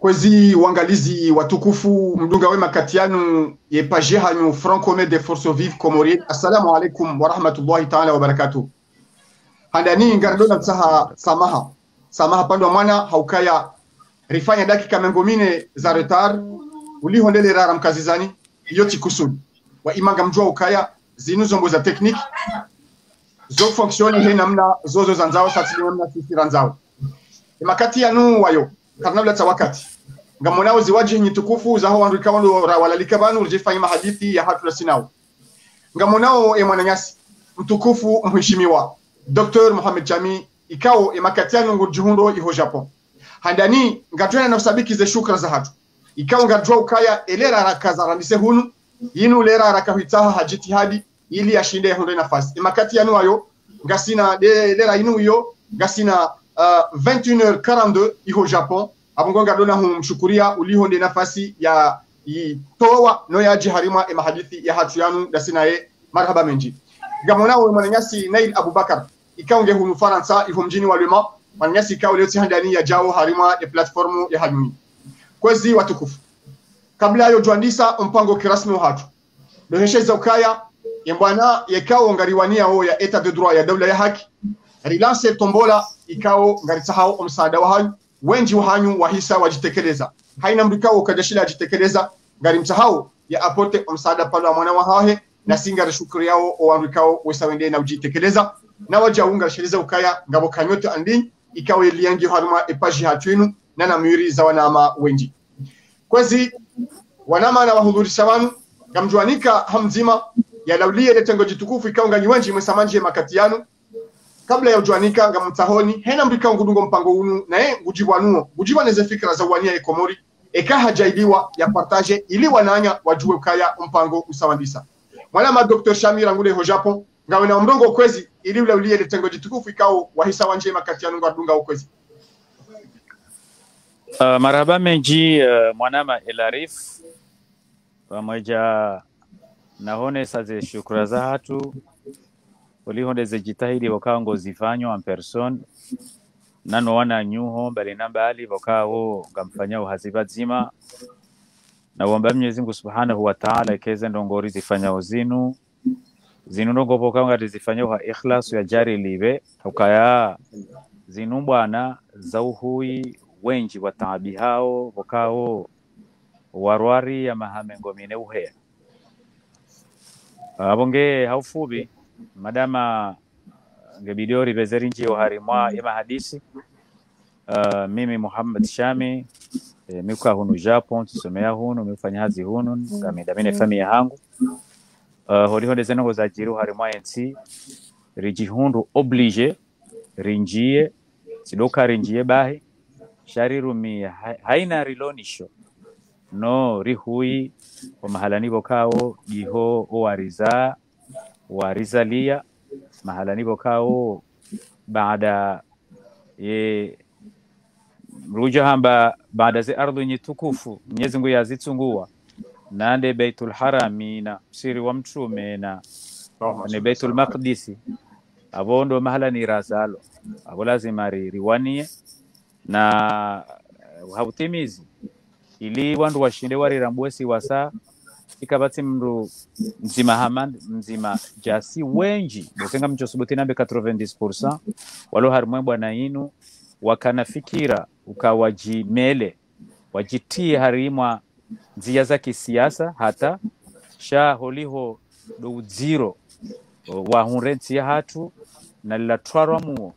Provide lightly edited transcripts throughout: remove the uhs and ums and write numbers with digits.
kwezi uangalizi watukufu mdunga wema katianu yepaje hanyu Francome de Force Vive Comorien. Assalamu alaikum wa rahmatullahi ta'ala wa barakatuh. Handani ngardona tsaha samaha pando mwana haukaya rifanya dakika mengomine za retard ulihondele rara mkazizani yoti kusudi wa imanga mjua ukaya zinu zombo za tekniki zo fonksioni he namna zozo zanzao satili namna sisi ranzao makati ya nuu wayo karnabla tawakati ngamonao ziwaji nyitukufu za hawa ndika wando walalika banu urjifanya mahadithi ya hatu la sinao ngamonao mwananyasi mtukufu mheshimiwa Dr. Mohamed Chami ikao makati ya nungu juhundo iho Japon handani ngatwena na usabiki ze shukra za hatu ikao ngadwa ukaya elera rakaza randise hunu yinu lera rakahuitaha hajitihadi ili ashinde hunde nafasi makati ya nuu wayo ngasina lera inu yo ngasina 21h42 iho Japon abongonga dona humshukuria ulihonde nafasi ya towa no yaji harima mahadithi ya hatu yanu dasina marhaba menji gamona we mwananyasi Nail Abubakar ikaunge hunu Faransa iho mjini wa Le Mans mwananyasi ikao leo handani ya jao harima ya platformu ya haluni kwezi watukufu kabla yo juandisa mpango kirasmi wa hatu dohesheza ukaya yembwana yekao ngariwania o ya etat de droit ya dawla ya haki relance tombola ikao ngaritahao msaada wa hanyu wenji wa hanyu wahisa wajitekeleza haina mdukao kadashila wajitekeleza ngarimtahao ya apote msaada pala mwana wa hahe na singa shukuri yao o wandukao wesawende na ujitekeleza na wajaunga shiriza ukaya ngabo kanyoto andin ikao iliangi haruma epaji hatuinu na namiri za wanama wenji kwezi wanama na wahudhurisha wanu ngamjuanika hamzima ya laulie letengo jitukufu ikao nganyi wenji mwesamanje makati yanu kabla ya ujuanika ngamtahoni hena mbika ngudungo mpango unu na ngujiwanuo gujiwaneze fikra za wania Komori eka hajaidiwa ya partage ili wananya wajue ukaya mpango usawandisa mwana Dr. Shamira ngule ho Japon ngawe na mrongo kwezi ili ule ulie letengo jitukufu ikao wahisa wanje makati yanu ngadunga ukwezi marhaba menji mwanama Elarif pamoja nahone saze shukra za hatu ulihondeze jitahidi wakango zifanyo en person nano wana nyuho bali nambali wakao ngamfanya uhazibazima na uomba Mwenyezi Mungu Subhanahu wa Ta'ala keze ndongori zifanya uzinu ndongo wakao ngatizifanya wa ikhlas ya jari libe ukaya zinu bwana zauhui wenji wa taabi hao wakao warwari ya mahamengo mine uhe abonge haufubi madama ngebidori bezerinji harimwa ima hadisi mimi Muhammad Shami mikuwa hunu Japon tusomea hunu mifanya hazi hunu ngamidamine familia yangu hori zenongo za jiru harimwa NC rijihundu oblige rinjie sidoka rinjie bahi sharirumi haina rilonisho no rihui wa mahalani bokao giho warizalia mahalani bokao baada ruja hamba baada ze ardhi nyitukufu Mwenyezi Mungu yazitungua nande Baitul Haramina siri wa mtume na ne Baitul Maqdisi abondo mahalani razalo abo lazima riwanie na hautimizi ili wandu washinde warirambwesi wasa ikabati mru mzima Hamad mzima jasi wenji botenga mchosubuti nambe 90% walo harumwe bwana inu wakana fikira ukawajimele wajitie harimwa nzia za kisiasa hata sha holiho do zero wa hunrenzi ya hatu na la twaramuo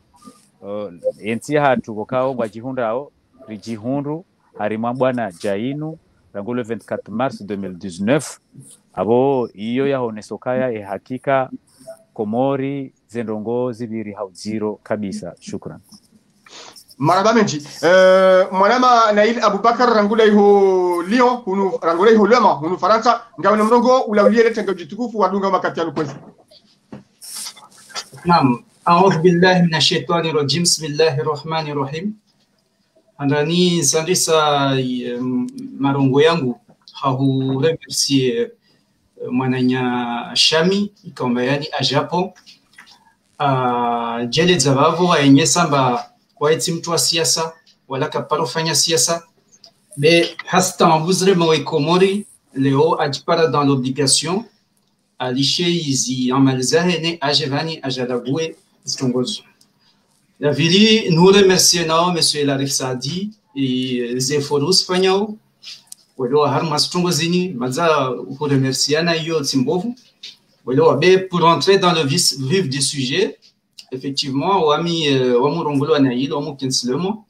enzi ya hatu wakao wajihundao rijihundu harimwa bwana jainu rangulo 24 mars 2019 abo iyo yahonesokaya hakika Komori zendongo zibiri hauziro kabisa shukran marhaba menji mwanama Nail Abubakar rangula iho Lyon hunu rangula iho Le Mans hunu Faransa ngawe mrongo ulaulie letengo jitukufu wadunga makati yanu kwezi naam a'udhu billahi minash shaitani rajim bismillahir rahmanir rahim andani sandisa marongo yangu hahu remercier mwananya Shami ikomba yani a Japon jele zabavo ayenye samba kwa eti mtu wa siasa wala kaparo fanya siasa Mais hastan vuzremo e Komori leo ajpara dans l'obligation à licher izi amalzahene ajevani ajalague stongozo. La vili nous remercions monsieur Larif Saadi et Zeforos Espanhol. Welo harma stongozini maza vous remerciana yo timbovu. Welo abe pour entrer dans le vif du sujet. Effectivement, wami wamurongolo anail wamu kinslemo.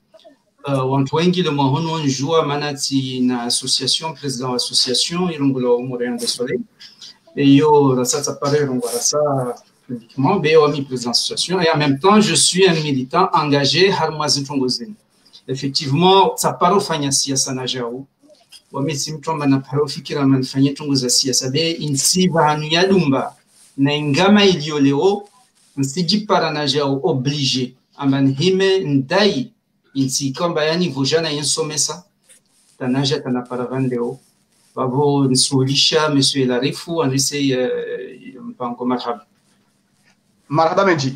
Wantu wengi le mahono njua manati na association président association irongolo Montréal de Soleil. Et yo rasa pare rongora sa publiquement be wami président association et en même temps je suis un militant engagé harmazi tongozini. Effectivement, ça paro fanya siasa na jao. Wami simtomba na paro fikira manfanya tongoza siasa be insi bahanu ya lumba na ingama ilio leo nsiji para na jao obligé amanhime ndai insi kamba yani vojana insomesa tanaja tanaparavandeo babo nsulisha monsieur Larifu andise mpango marhaba marhaba menji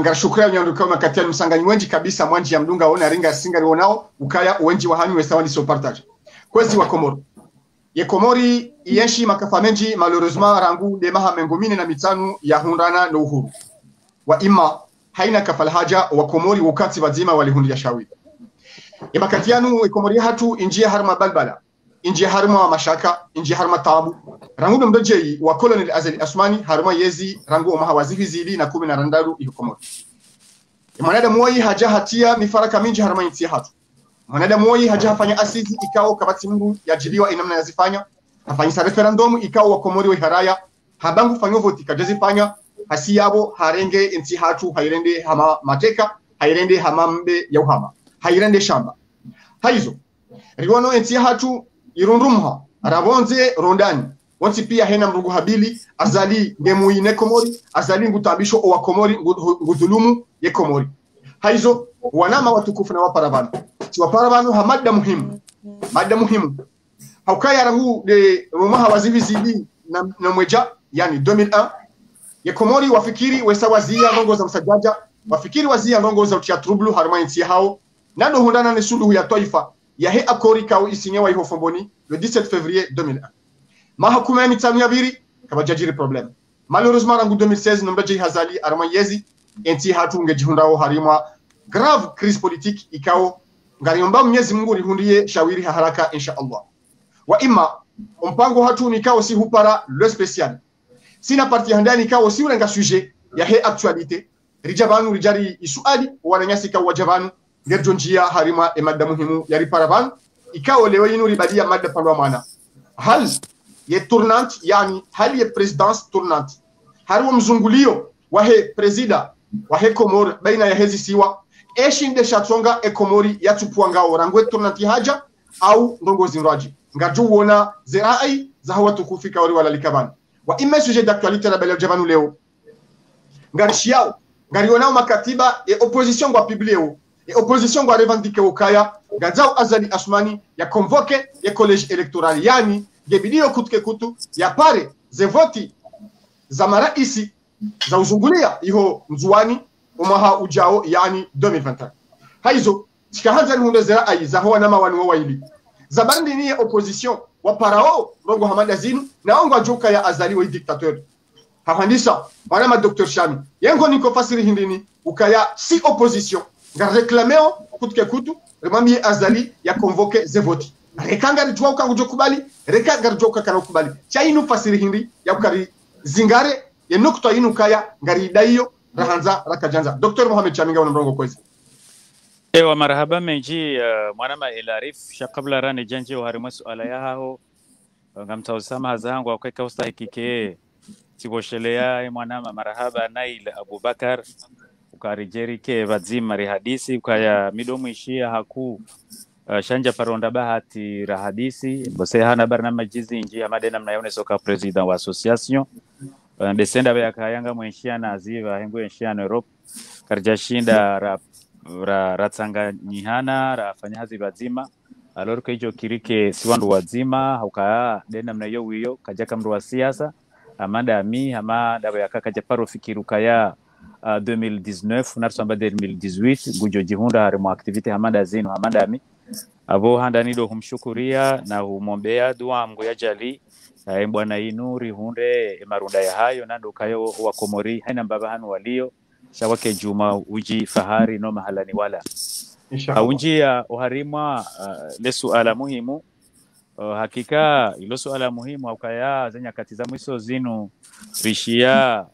ngara shukrani nyanduka makatiani msanganyi wenji kabisa mwanji ya mdunga ona ringa singari wonao ukaya wenji wa hanyu wesawani so partage kwezi wa Komoro ye Komori yeshi makafa menji malheureusement rangu de maha mengomine na mitanu ya hundana na uhuru wa ima haina kafal haja wa Komori wakati wazima walihundi ya shawi ya makatianu Komori hatu injia harma balbala injia harma mashaka injia harma tabu rangu mdojei wa Colonel Azali Asmani harma yezi rangu wa mahawazihi zili na 10 na randaru iyo Komori mwanadamu wai haja hatia mifaraka minji harma intia hatu mwanadamu wai haja hafanya asisi ikao kabati mungu yajiliwa inamna yazifanya hafanyisa referendum ikao wa Komori wa haraya habangu fanyo voti kajazifanya hasi yabo harenge inti hatu hairende hama mateka hairende hama mbe ya uhama hairende shamba haizo riwano inti hatu irundumha rabonze rondani wanti pia hena mrugu habili azali ngemuine Komori azali ngutambisho wa Komori ngudhulumu ye Komori haizo wanama watukufu na waparabanu si waparabanu hamada muhimu mada muhimu haukaya rangu de rumaha wazivi zidi na mweja yani 2001 ye Komori wafikiri wesawazia ndongo za msajaja wafikiri wazia ndongo za utiatrublu harma inti hao nando hundana ne suluhu ya taifa ya he akori kao isinyewa iho fomboni le 17 février 2001 mahakuma ya mitanu ya biri kabajajiri problem malheureusement rangu 2016 nombaje hazali arma yezi inti hatu ngejihundao harima grave crise politique ikao ngariomba Mwenyezi Mungu rihundie shawiri haraka insha Allah wa ima mpango hatu nikao si hupara le spécial sina parti handani kao si ulenga sujet ya he actualité rijabanu rijari isuali wananyasi kao wajabanu ngerjonjia harima emada muhimu yari paravan ikao leo yinu ribadia mada palwa mana hal ye tournante yani hal ye présidence tournante harwa mzungulio wa he presida wa he Komor baina ya hezi siwa eshinde shatsonga e Komori yatupuanga orangwe tournante haja au ndongozi nraji ngaju wona zirai za hawa tukufika wali wala likabani wa ima sujet d'actualité la belle jabanu leo ngarishiao ngarionao makatiba e opposition kwa publieo et opposition kwa revendique ukaya gazao Azali Asmani ya convoque ya collège électoral yani gebidio kutke kutu ya pare ze voti za maraisi za uzungulia iho mzuani umaha ujao yani 2021 haizo tikahanza hunde zera ai za hawa nama wanu waili zabandi ni opposition wa parao rongo hamada zinu na ongo ajuka ya Azali wa dictateur hahandisa wana Dr Shami yengo niko fasiri hindini ukaya si opposition nga reklameo kutke kutu remamie Azali ya convoque ze voti rekanga rijwa ukangujo kubali rekanga rijwa ukakana kubali cha inu fasiri hindi ya ukari zingare ya nukta inu kaya ngari daiyo rahanza rakajanza Dr Mohamed Chaminga unamrongo kwezi ewa marhaba menji mwanama Elarif shakabla rani janji wa harima suala ya hao ngamtausama hazangu wa kweka ustahikike tiboshelea mwanama marhaba Nail Abubakar ukarijeri ke vazima rihadisi ukaya midomu ishia haku shanja paronda bahati rahadisi bose hana barnamajizi inji amadena mnayone soka president wa association desenda ya kayanga mwishia na aziva hengo mwishia na Europe karjashinda ratsanga nyihana rafanya hazi vazima aloro hicho kirike siwandu wazima ukaya dena mnayo wiyo kajaka mru wa siasa amanda ami amada ya kaka paro fikiruka ya 2019 narsamba 2018 gujo jihunda harimo activity hamada zinu hamada ami abo handanido humshukuria na humwombea dua mgo ya jali bwana inuri hunde marunda ya hayo nando kayo wa Komori haina mbaba hanu walio shawake juma uji fahari no mahalani wala haunji ya uharimwa le suala muhimu hakika ilo suala muhimu ukaya za nyakati za mwiso zinu rishia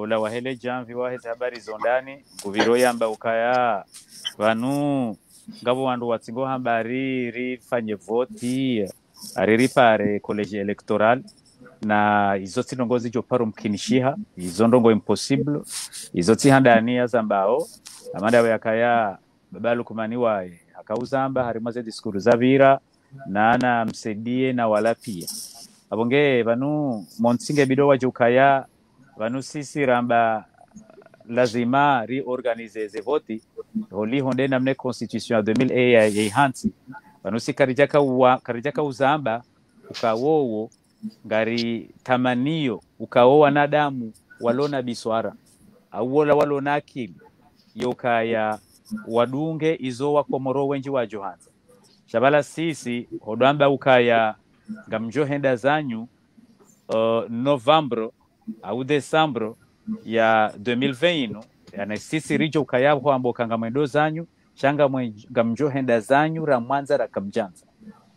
la wahele jamvi waheze habari zondani guviro yamba ukaya vanu ngabo wandu watsingo habari rifanye voti ariripare college electoral na izo tinongozi jo paro mkinishiha izo ndongo impossible izo tihandani azambao amanda yakaya babalu kumaniwa akauzamba harimaze diskuru zavira na msedie na wala pia abonge vanu monsinge bido wajukaya vanu sisi ramba lazima reorganize ze voti holi honde namne constitution ya 2000 ya hansi vanu si karijaka uzamba ukawowo ngari tamanio ukaowa na damu walona biswara auola walona akili yokaya wadunge izo wa Komoro wenji wa Johanza shabala sisi hodamba ukaya ngamjohenda zanyu Novembro au Desembro ya 2020 yana sisi rijo ukaya huambo kanga mwendo zanyu shanga ngamjohenda zanyu ra mwanza ra kamjanza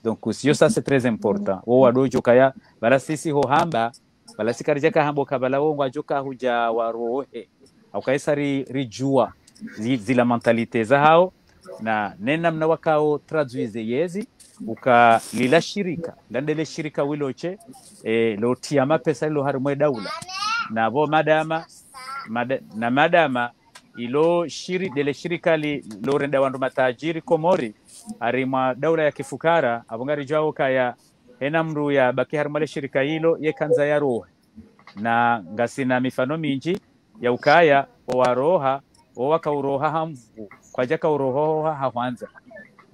donc siyo ça c'est très important wo wadojo kaya bala sisi ho hamba bala sikarijaka hambo kabala wo ngwajoka huja warohe au kaisari rijua zila mentalite za hao na nena mna wakao traduize yezi uka lila shirika landele shirika wiloche lo tiama pesa ilo harumwe daula na bo madama ilo dele shirika lo renda wandu matajiri Komori arima daula ya kifukara abongari jwao kaya hena mru ya baki harumale shirika hilo ye kanza ya roho na ngasina mifano minji ya ukaya waroha waka uroha hamvu kwa jaka uroha hawanza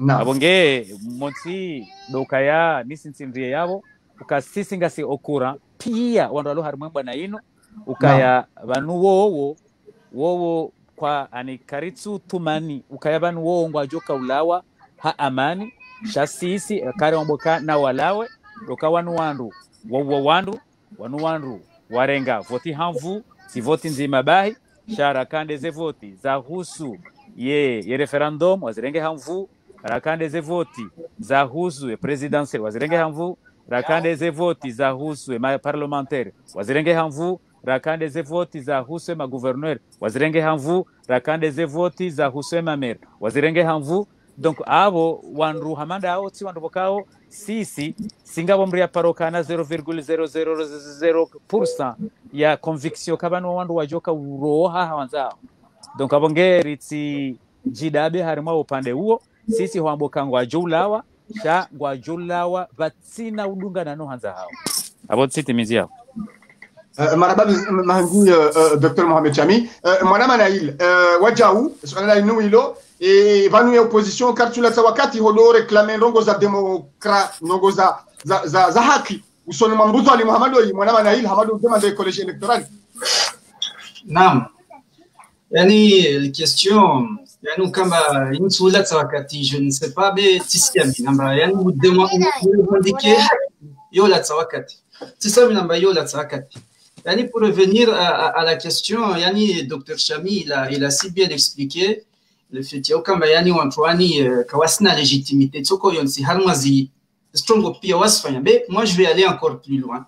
abonge monsi dokaya nisinsinrie yabo ukasisi ngasi okura pia wandu alo harimwe na ino ukaya banu wowo kwa anikaritsu tumani ukaya banu wowo ngwajoka ulawa ha amani shasisi kare wamboka na walawe doka wandu warenga voti hamvu si voti nzima bahi shara kande ze voti za husu ye referendum wazirenge hamvu rakande ze voti za husu ye presidentiel wazirenge hamvu rakande ze voti za husu ye parlementaire wazirenge hamvu rakande ze voti za husu ma gouverneur wazirenge hamvu rakande ze voti za husu ma maire wazirenge hamvu donc abo wandu hamanda ao ti wandu bokao sisi singabo mria parokana 0.000% ya conviction kabano wandu wajoka uroha hawanzao donc abongeri ti jidabe harimo upande huo sisi huamboka ngwajulawa sha ngwajulawa batina udunga na no hanza hao abo siti mizia marhaba mahangi Dr Mohamed Chami mwana Nail wajau swala inu hilo vanu ya opposition kartula za wakati holo reclamer ndongo za demokra ndongo za haki usoni mambuzo ali Muhammad mwana Nail Hamadu demande collège électoral naam yani la question yani kama insula za wakati je ne sais pas mais tisiami namba yani demande yo la za wakati tisami namba yo la za wakati yani pour revenir à la question yani Dr Chami il a si bien expliqué le fait kama yani wantwani kawasina légitimité tsoko yonsi harmazi strongo pia wasfanya mais moi je vais aller encore plus loin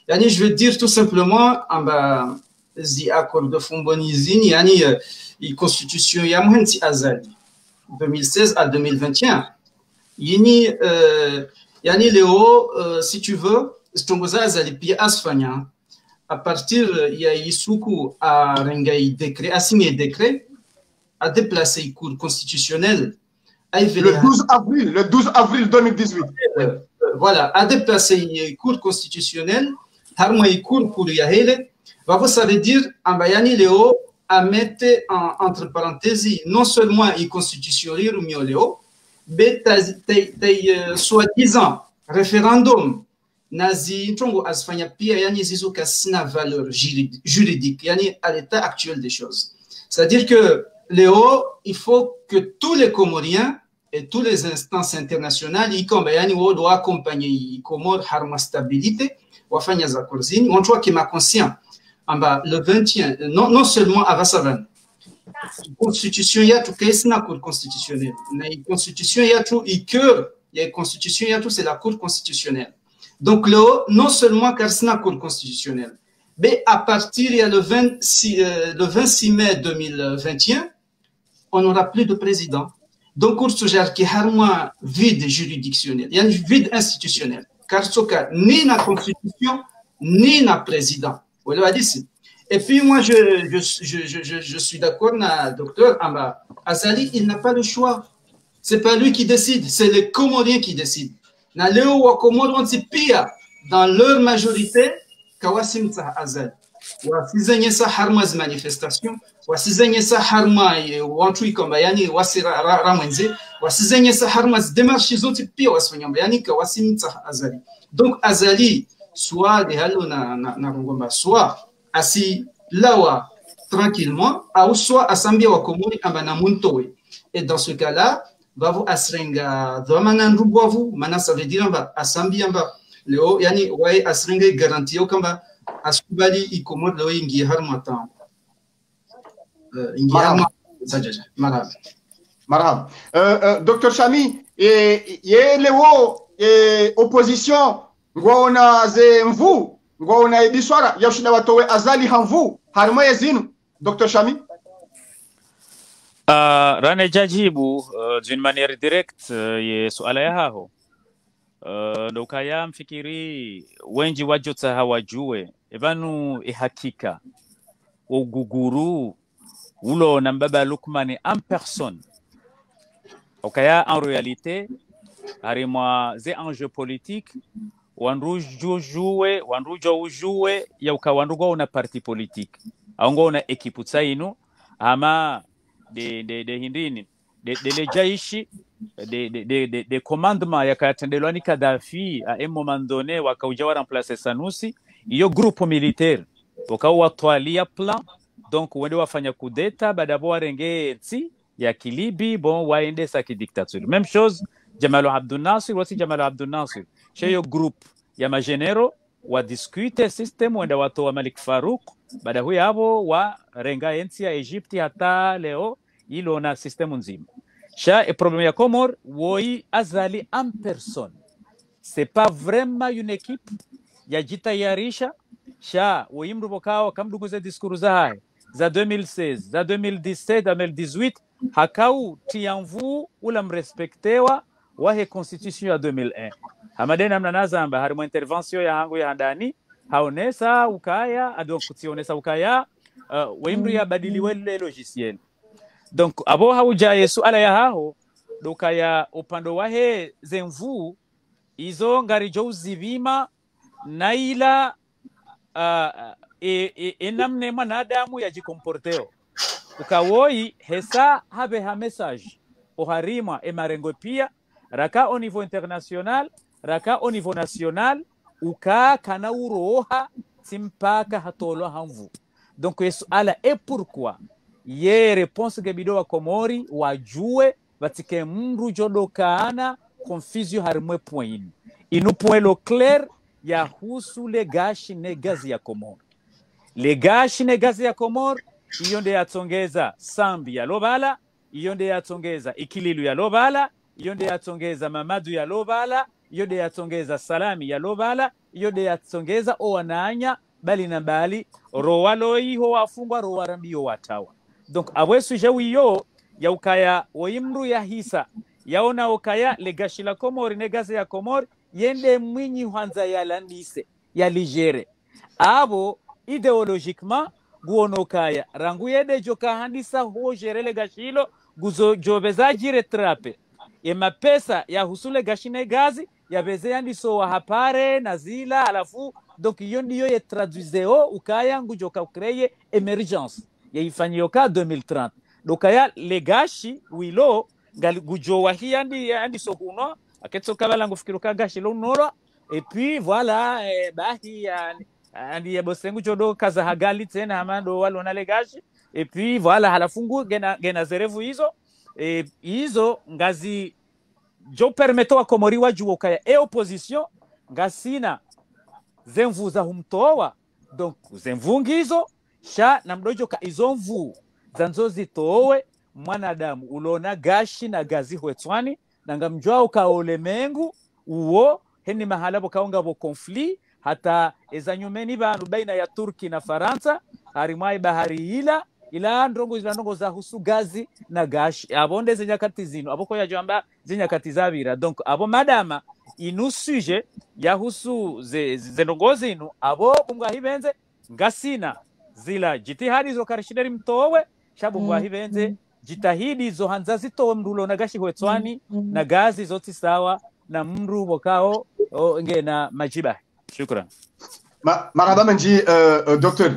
yani je veux dire tout simplement amba zi accord de Fombonizini yani constitution ya mhenti azali 2016 à 2021 yini yani leo si tu veux strongo azali pia asfanya à partir ya Isuku a rengai décret a signé décret a déplacé le cours constitutionnel le 12 avril 2018 voilà a déplacé le cours constitutionnel harma le cours pour yahele ça veut dire ambayani leo a mettre entre parenthèses non seulement il constitutionnel ou mioleo mais soi-disant référendum nazi ntongo asfanya pia yani zizuka sina valeur juridique yani à l'état actuel des choses c'est-à-dire que Léo, il faut que tous les Comoriens et toutes les instances internationales yani doit accompagner Comores harma stabilité wa fanya za korzini on voit qui m'a conscient le 20 non seulement à Vassavan constitution yetu kaisina cour constitutionnelle na constitution yetu ikeur ya constitution yetu c'est la cour constitutionnelle donc non seulement kaisina cour constitutionnelle mais à partir le 26 mai 2021 on n'aura plus de président. Donc, cour suggère qu'il y a un vide juridictionnel, il y a un vide institutionnel, car ce cas, ni la constitution, ni la président. Et puis, moi, je suis d'accord avec le docteur Amba Azali, il n'a pas le choix. Ce n'est pas lui qui décide, c'est les Comoriens qui décident. Dans leur majorité, Kawasim Azali. Wasizanye sa harma z manifestation wasizanye sa harma watu kwamba yani ramwenze wasizanye sa harma z démarche zote pia wasifanya yani ka wasimta Azali donc Azali soit de halo na ngomba soit asi lawa tranquillement ou soit asambia wa komori amba na muntowe et dans ce cas là bavo asrenga dhamana ndubovu maana ça veut dire amba asambia amba leo yani wae asrenga garantie kamba asubali ikomod lo ingi harmatan ingi harma sajaja marhab Dr. Shami ye lewo opposition ngwaona ze mvu ngwaona ibiswara yashina watowe Azali hamvu harma yazinu Dr. Shami rane jajibu d'une manière directe ye suala ya haho dokaya mfikiri wengi wajota hawajue evanu ihakika uguguru ulo na mbaba Lukman en personne okaya en réalité harimwa ze enjeux politiques wanrujo jouer ya ukawanrugo una parti politique aongo una equipe tsainu ama de hindini de jaishi de commandement yakatendelwa ni Kadhafi à un moment donné wakauja remplacer Sanusi iyo groupe militaire wakawa twalia plan donc wende wafanya kudeta badabo warenge nti ya kilibi bon waende sa kidictature même chose Jamal Abdel Nasser wasi Jamal Abdel Nasser cheyo groupe ya magenero wa discute system wende watu wa Malik Farouk bada huyo hapo wa renga nti ya Egypte hata leo ilo na system nzima et problème ya Comores woi Azali en personne c'est pas vraiment une équipe ya jitayarisha woi mrubokao kamduguze discours za 2016 za 2017 2018 hakau tianvu ula mrespektewa wahe constitution ya 2001 hamadena mnanazamba harimo intervention ya hangu ya ndani haonesa ukaya adon kutionesa ukaya wimri ya badiliwe le logiciel. Donc abo hauja yesu ala ya hao doka ya upando wahe zenvu izo ngarijo uzivima na ila enamne manadamu ya jikomporteo ukawoi hesa habe ha message oharima emarengo pia raka au niveau international raka au niveau national uka kana uroha simpaka hatolo hamvu. Donc yesu ala et pourquoi ye réponse gebido wa Komori wajue batike mru jodokaana confusion harimwe point inu point lo clair ya husu le gashi ne gazi ya Komori le gashi ne gazi ya Komori iyo nde yatongeza sambi ya lobala iyo nde yatongeza ikililu ya lobala iyo nde yatongeza mamadu ya lobala iyo nde yatongeza salami ya lobala iyo nde yatongeza owananya bali na bali rowalo iho wafungwa rowarambiyo watawa. Donc awesu jawiyo ya ukaya oimru ya hisa yaona ukaya legashi la Komori negaze ya Komori yende mwinyi hanza ya landise ya ligere abo ideologiquement guono kaya rangu yede joka handisa ho gere legashilo guzo jobeza jire trape e mapesa ya husule gashine gazi ya beze yandiso wa hapare na zila alafu donc iyo ndiyo ye traduiseo ukaya ngujoka ukreye emergence ya ifanyoka 2030 dokaya legashi wilo gal gujowa hiandi andi sokuno aketso kabala ngufikiruka gashi lo noro et puis voilà bahi andi ya bosengu chodo kaza hagali tena amando walona legashi et puis voilà halafungu gena zerevu hizo ngazi jo permeto wa komori waju ukaya e opposition ngasina zemvuza humtoa donc zemvungizo sha na mdojo ka izomvu zanzo zitowe mwanadamu ulona gashi na gazi hwetswani na ngamjwa ukaolemengu uo heni mahala bokaonga bo conflit hata ezanyumeni banu baina ya Turki na Faransa harimai bahari ila ndongo za husu gazi na gashi abonde zenyakati zino aboko ya jamba zenyakati zabira donc abo madama inu sujet ya husu zenongo zinu abo bunga hibenze ngasina zila jitihadi zo karishideri mtowe shabu bunga hibenze jitahidi zo hanza zitowe mdulo na gashi hwetswani na gazi zoti sawa na mru bokao ngena majiba. Shukran. Marhaba menji docteur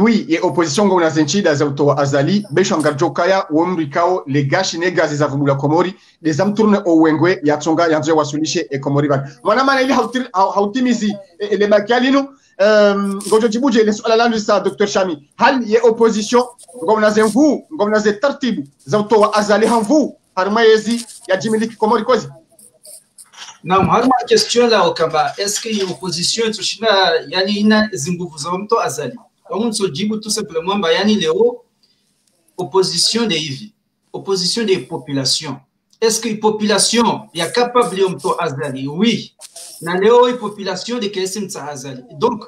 oui et opposition ngona zenchida za utoa azali besho ngarjokaya womrikao le gashi ne gazi za vumula komori les amtourne owengwe ya tsonga yanze wasulishe e komori bali mwana mana ili hautimizi le makalino ngojo jibuje le swala langu sa docteur Shami hal ye opposition ngona zenvu ngona ze tartibu za utoa azali hanvu harmayezi ya jimiliki komori kozi. Naam, harma question la okamba est-ce que l'opposition tushina yani ina zinguvu za mto azali. Kama nsojibu tout simplement ba yani leo opposition de hivi, opposition des populations. Est-ce que la population est capable de mto azali? Oui. Na leo la population de kesim tsa azali. Donc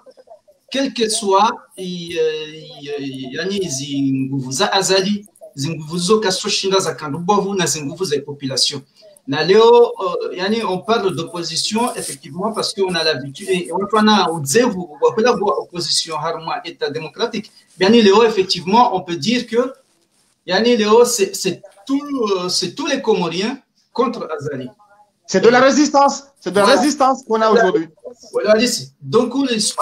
quel que soit yani zinguvu za azali, zinguvu zo kasoshinda za kandubovu na zinguvu za population. Na leo, on parle d'opposition effectivement parce qu'on a l'habitude et on a opposition harma état démocratique. Bien Léo, effectivement, on peut dire que Léo, c'est tous les Comoriens contre Azali. C'est de la résistance, qu'on a aujourd'hui. Voilà, donc moi je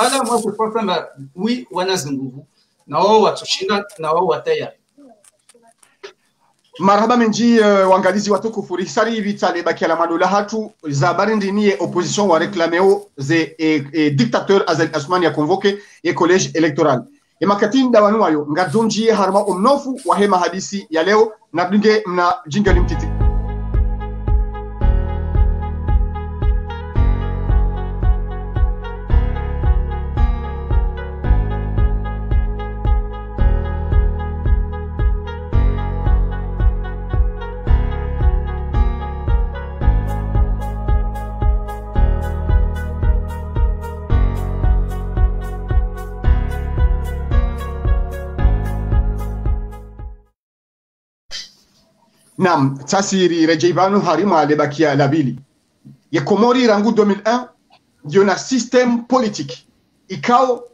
pense que oui, wana zinguvu. Nao watushinda, nao wataya. Marhaba menji wangalizi watukufu risari vitale bakiala madola hatu za barindi niye opposition wa reklameo ze dictateur Azali Assoumani ya convoqué et collège électoral. E makatini dawanu wayo ngadonji harma umnofu wa hema hadisi ya leo na dunge mna jingali mtiti. Nam, tasiri rejeivanu harima lebakia labili. Ye Komori rangu 2001, diyo na système politique. Ikao,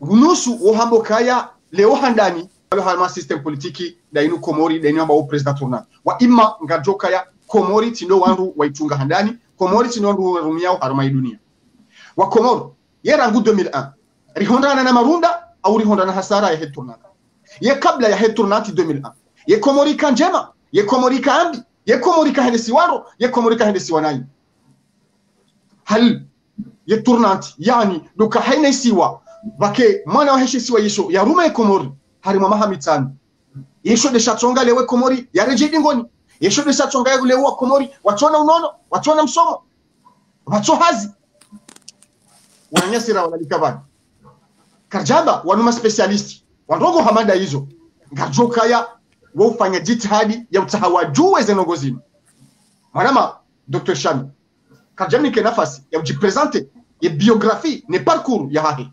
unusu ohambo kaya leo handani, alo harima système politique da inu Komori, da inu amba o president tournant. Wa ima ngajo kaya Komori tindo wanru wa itunga handani, Komori tindo wanru wa rumiao harima idunia. Wa Komoro, ye rangu 2001, rihondana na marunda, au rihondana hasara ya head tournant. Ye kabla ya head tournant 2001. Ye Komori kanjema, ye Komori kaambi, ye Komori kahendesi waro, ye Komori kahendesi wanai. Hal, ye tournanti, yani, duka haine siwa, bake, mana waheshe siwa yesho, ya rume ye Komori, harima mahamitani. Yesho de shatsonga lewe Komori, ya reje dingoni. Yesho de shatsonga lewe wa Komori, watuona unono, watuona msomo, watu hazi. Wananyasira wanalikabani. Karjaba, wanuma specialisti, wandogo hamada hizo. Ngajoka ya, wofanya jitihadi ya utahawajue zenongozini. Marama, Dr. Shami, kajami ke nafasi ya ujipresente, ya biografi, ne parcours ya hahe.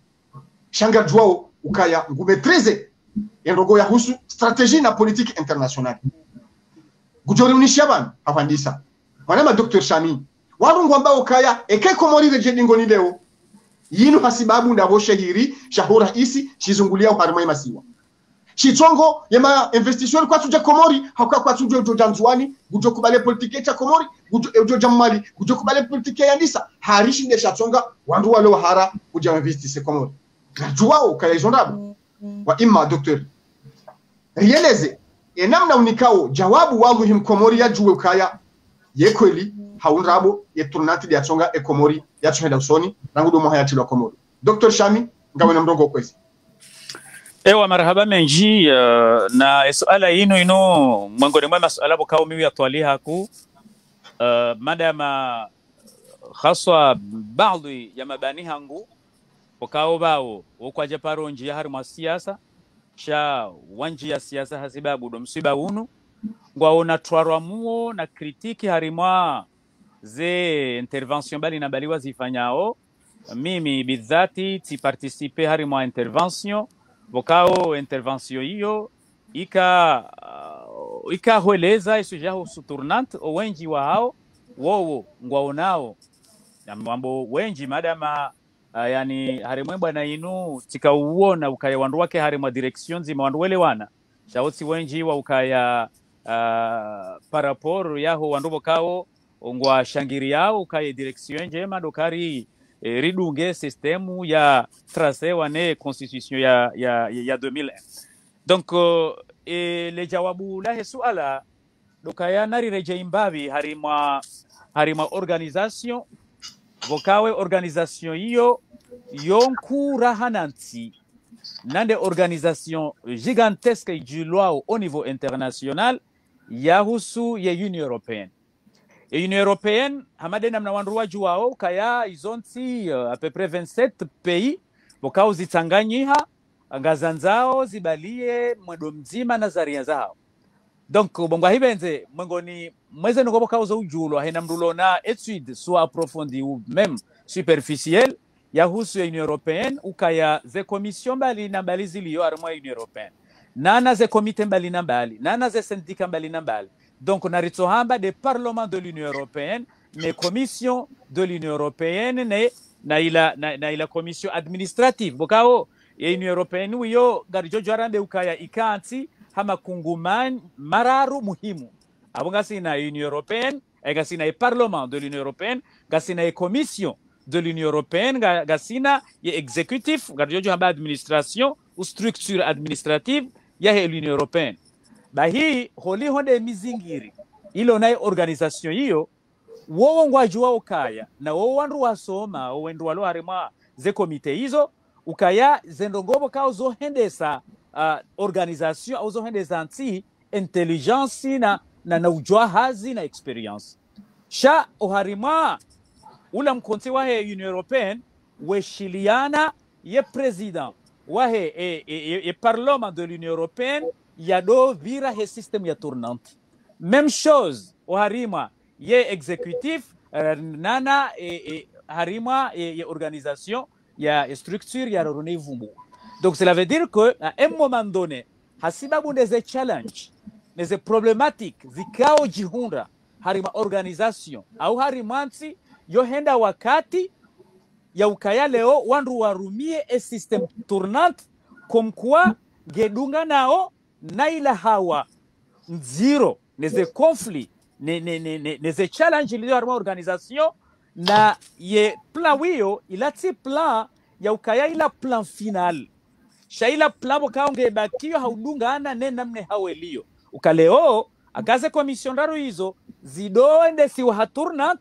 Shanga juao ukaya ngumetreze, ya ndogo ya husu strategie na politique internationale. Gujori unishiaban, hafandisa. Marama, Dr. Shami, warungu ambao ukaya, eke Komori reje dingoni leo, yinu hasibabu ndabo shahiri, shahura isi, shizungulia uharmai masiwa. Chitongo yema investisseur kwa tuje Komori hakwa kwa tuje ujojanzwani gujo kubale politike cha Komori gujo ujojamali gujo kubale politike ya ndisa harishi nde shatonga wandu wale hara kuja investisse Komori juwao kaya jondabu wa imma docteur rieleze enamna unikao jawabu wangu him Komori ya juwe kaya ye kweli haunrabo ye tournati ya tonga e Komori ya chenda usoni rangu do mohayati wa Komori. Dr. Shami ngawe na mdogo kwezi. Ewa marhaba menji na suala ino miongoni mwa masuala bokao miwi atwali haku madama khaswa baadhi ya mabani hangu wakao bao wakwaja paronji ya harima siasa sha wanji ya siasa hasibabu do msiba unu ngwaona twarwa muo na kritiki harima ze intervention bali na bali wazifanyao mimi bidhati ti participe harima intervention wakao intervention hiyo ika hueleza isujaho suturnant wenji wa hao wowo ngwaonao na mambo wenji madama yani harimwe bwana inu tikauona ukaya wandu wake harimwa direction zima wandu wele wana shauti wenji wa ukaya paraporo yaho wandu bokao ngwa shangiri yao ukaya direction njema dokari ridunge systemu ya trace wane constitution ya 2001 donc le jawabu la suala dokaya nari reje imbavi harimwa organisation vokawe organisation hiyo yonkura hananti nande organisation gigantesque julwao au niveau international yahusu ya Union Européenne. Et Union Européenne hamade namna wanruwa juwao kaya izonti à peu près 27 pays vokao zitanganyiha ngazanzao zibalie mwedo mzima na zaria zao. Donc bongo hibenze mwengoni mweze ngobo kauza ujulo hena mrulo na étude soit approfondie ou même superficielle yahusu ya Union Européenne ukaya ze commission mbali na mbali ziliyo armwa Union Européenne nana ze comité mbali na mbali nana ze syndicat mbali na mbali. Donc naritohamba des parlements de l'Union Européenne les commissions de l'Union Européenne na ila commission administrative bokao ya Union Européenne wiyo garijojo arambe ukaya ikanti hama kunguman mararu muhimu abonga sina Union Européenne gasina parlement de l'Union Européenne gasina commission de l'Union Européenne gasina exécutif garijojo hamba administration ou structure administrative ya l'Union Européenne bahi holi honde mizingiri ilo na organisation hiyo wowo ngwajua ukaya na wowo wandu wasoma wendu walo harima ze komite hizo ukaya zendongobo kao zo hendesa organisation au zo hendesa anti intelligence na ujua hazi na experience sha oharima ula mkonti wahe Union Européenne weshiliana ye president wahe e parlement de l'Union Européenne yado vira he système ya tournante même chose oharima ye exécutif nana harima ye organisation ya structure ya renouveau. Donc cela veut dire que à un moment donné hasibabu des challenges des problématiques zikao jihunda harima organisation au harimansi yohenda wakati ya ukaya leo wandu warumie e système tournante comme quoi gedunga nao naila hawa zero neze conflit neze challenge iliyo harima organisation na ye plan wiyo ilati plan ya ukaya ila plan final shaila plan bokaonge bakiyo haudunga ana namne hawelio ukaleo akaze commission raro hizo zidoende si haturnat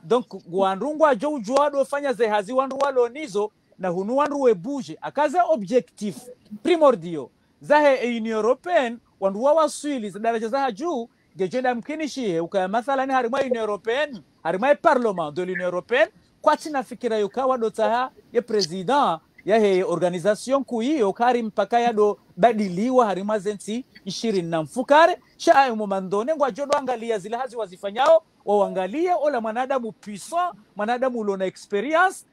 donc gwandungwa jo ujuado fanya ze hazi wandu walonizo na hunu wandu webuje akaze objectif primordial zahe Union Européenne wandu waswili za daraja za juu gejenda mkinishie ukaya mathalani harima Union Européenne harima parlement de l'Union Européenne kwa tina fikira yukawa dota ya president ya he organisation kuiyo kari mpaka yado badiliwa harima zenti 20 na mfukare sha momandone ngwa jodo angalia zile hazi wazifanyao waangalia ola mwanadamu puissant mwanadamu ulona experience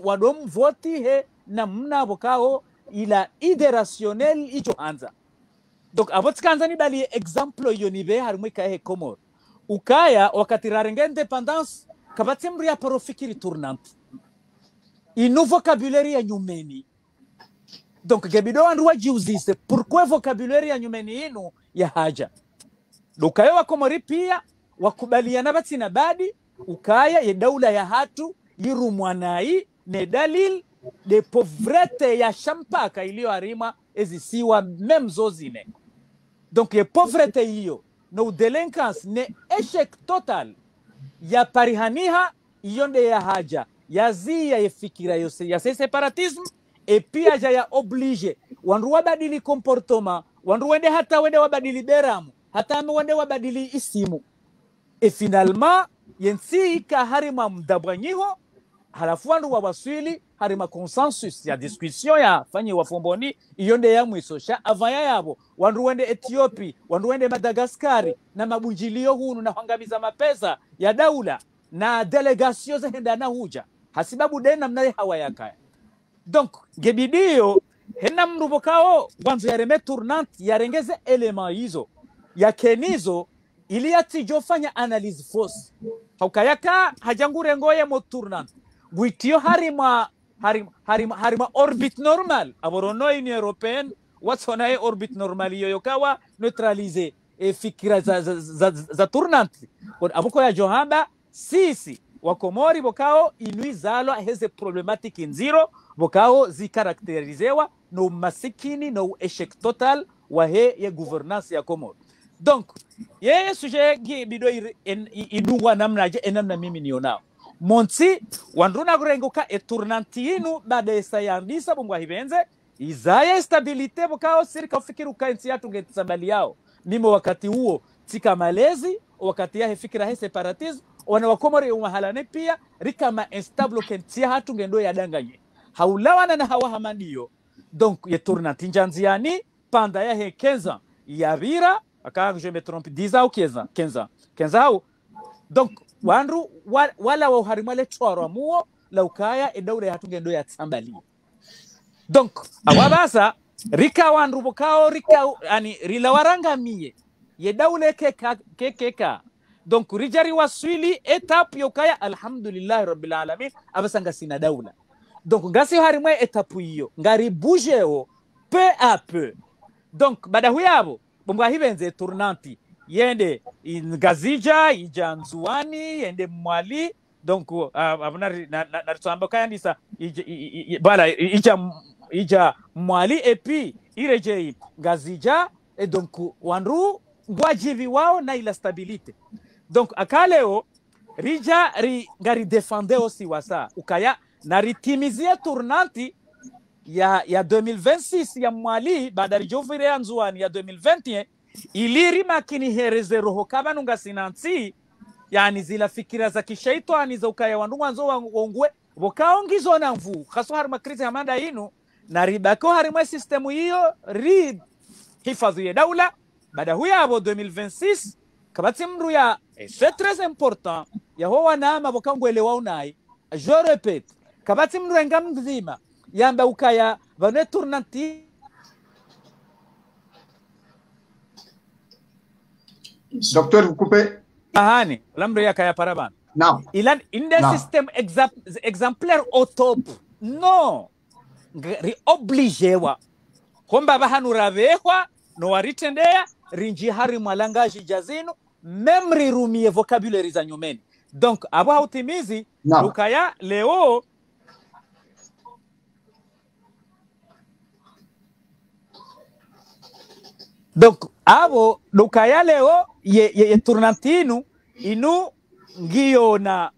wadom voti he na mna bokao ila iterationnel icho anza. Donc abotskanza ni bali exemple yonive harimo ikahe Comore ukaya wakati rarenga independence kabatimri ya profikiri tournante ino vocabulaire ya nyumeni. Donc gebido andu wajiuzise pourquoi vocabulaire ya nyumeni ino ya haja ukaya wa Comore pia wakubaliana batina badi ukaya ya daula ya hatu yirumwanai ne dalil de pauvrete ya shampaka iliyo harima ezisiwa même zozine. Donc ye pauvrete hiyo no delinquance ne échec total ya parihaniha yonde ya haja ya zia ya fikira yose ya separatisme et puis aja ya oblige wandu wabadili comportement wandu wende hata wende wabadili beramu hata wende wabadili isimu et finalement yensi ka harima mdabwanyiho halafu wandu wa waswili harima consensus ya discussion ya fanyi wafomboni iyonde ya mwisosha avaya yabo wandu wende Ethiopia wandu wende Madagascari na mabunjilio hunu na hangamiza mapesa ya daula na delegation za henda na huja hasibabu dena mnaye hawayakaya donc gebidio hena mrubokao wanzu ya reme tournante yarengeze elema hizo ya kenizo ili atijofanya analyse force haukayaka hajangure ngoye mo tournante buitio harima orbit normal aborono Union Européenne watsona orbit normal yoyokawa neutraliser fikira za tournante abuko ya johamba sisi wakomori bokao inuizalo heze problematic nziro bokao zikarakterizewa no masikini no échec total wa he ya gouvernance ya Komoro donc yeye sujet gi bido idungwa namna je enamna mimi nionao monti wanduna kurenguka eturnantinu baada sayandisa bungwa hibenze izaya stabilite bokao sirika ufikiru kainsi yatu ngetsamali yao mimo wakati huo tika malezi wakati ya fikira he separatism wana wakomori umahalane pia rika ma instable kentia hatu ngendo ya danganye haulawana na hawa hamandio donc eturnanti njanziani panda ya he 15 ans yabira aka je me trompe 10 ans ou 15 ans donc wandu wala wa harimale twaro muo la ukaya edaure hatungendo ya tsambali donc awabasa rika wandu bokao rika ani rilawaranga mie yedaule keka donc rijari waswili etape yokaya alhamdulillah rabbil alamin abasanga sina daula donc ngasi harimwe etape hiyo ngari bougeo peu à peu donc bada huyabo bongwa hibenze tournanti yende ngazija ija nzuani yende mwali donc abuna na tsamba kayandisa bala ija mwali et puis ireje ngazija et donc wanru ngwajivi wao na ila stabilite donc akaleo rija ngari defende aussi wasa ukaya na ritimizie tournanti ya 2026 ya mwali baada rijovire anzuani ya 2021 iliri makini hereze roho kama nunga sinansi yani zila fikira za kishaitani za ukaya wandu mwanzo wongwe bokaongizo na mvu haso harima krizi hamanda inu na ribako harima systemu hiyo hifadhi ya daula baada huyabo 2026 kabati mru ya c'est très important ya ho wanama bokangwelewa unai je répète kabati mru enga mzima yamba ukaya vane tournanti Docteur, vous coupez? Ahani, l'ambre ya kaya paraban. Non. Il a un système exemplaire au top. Non. Obligé wa. Komba bahanu ravewa, no waritendea, rinji hari malangaji jazino, même rirumie vocabulaire za nyumeni. Donc, aba utimizi, ukaya leo donc abo lukaya leo ye tournantinu inu ngiyo na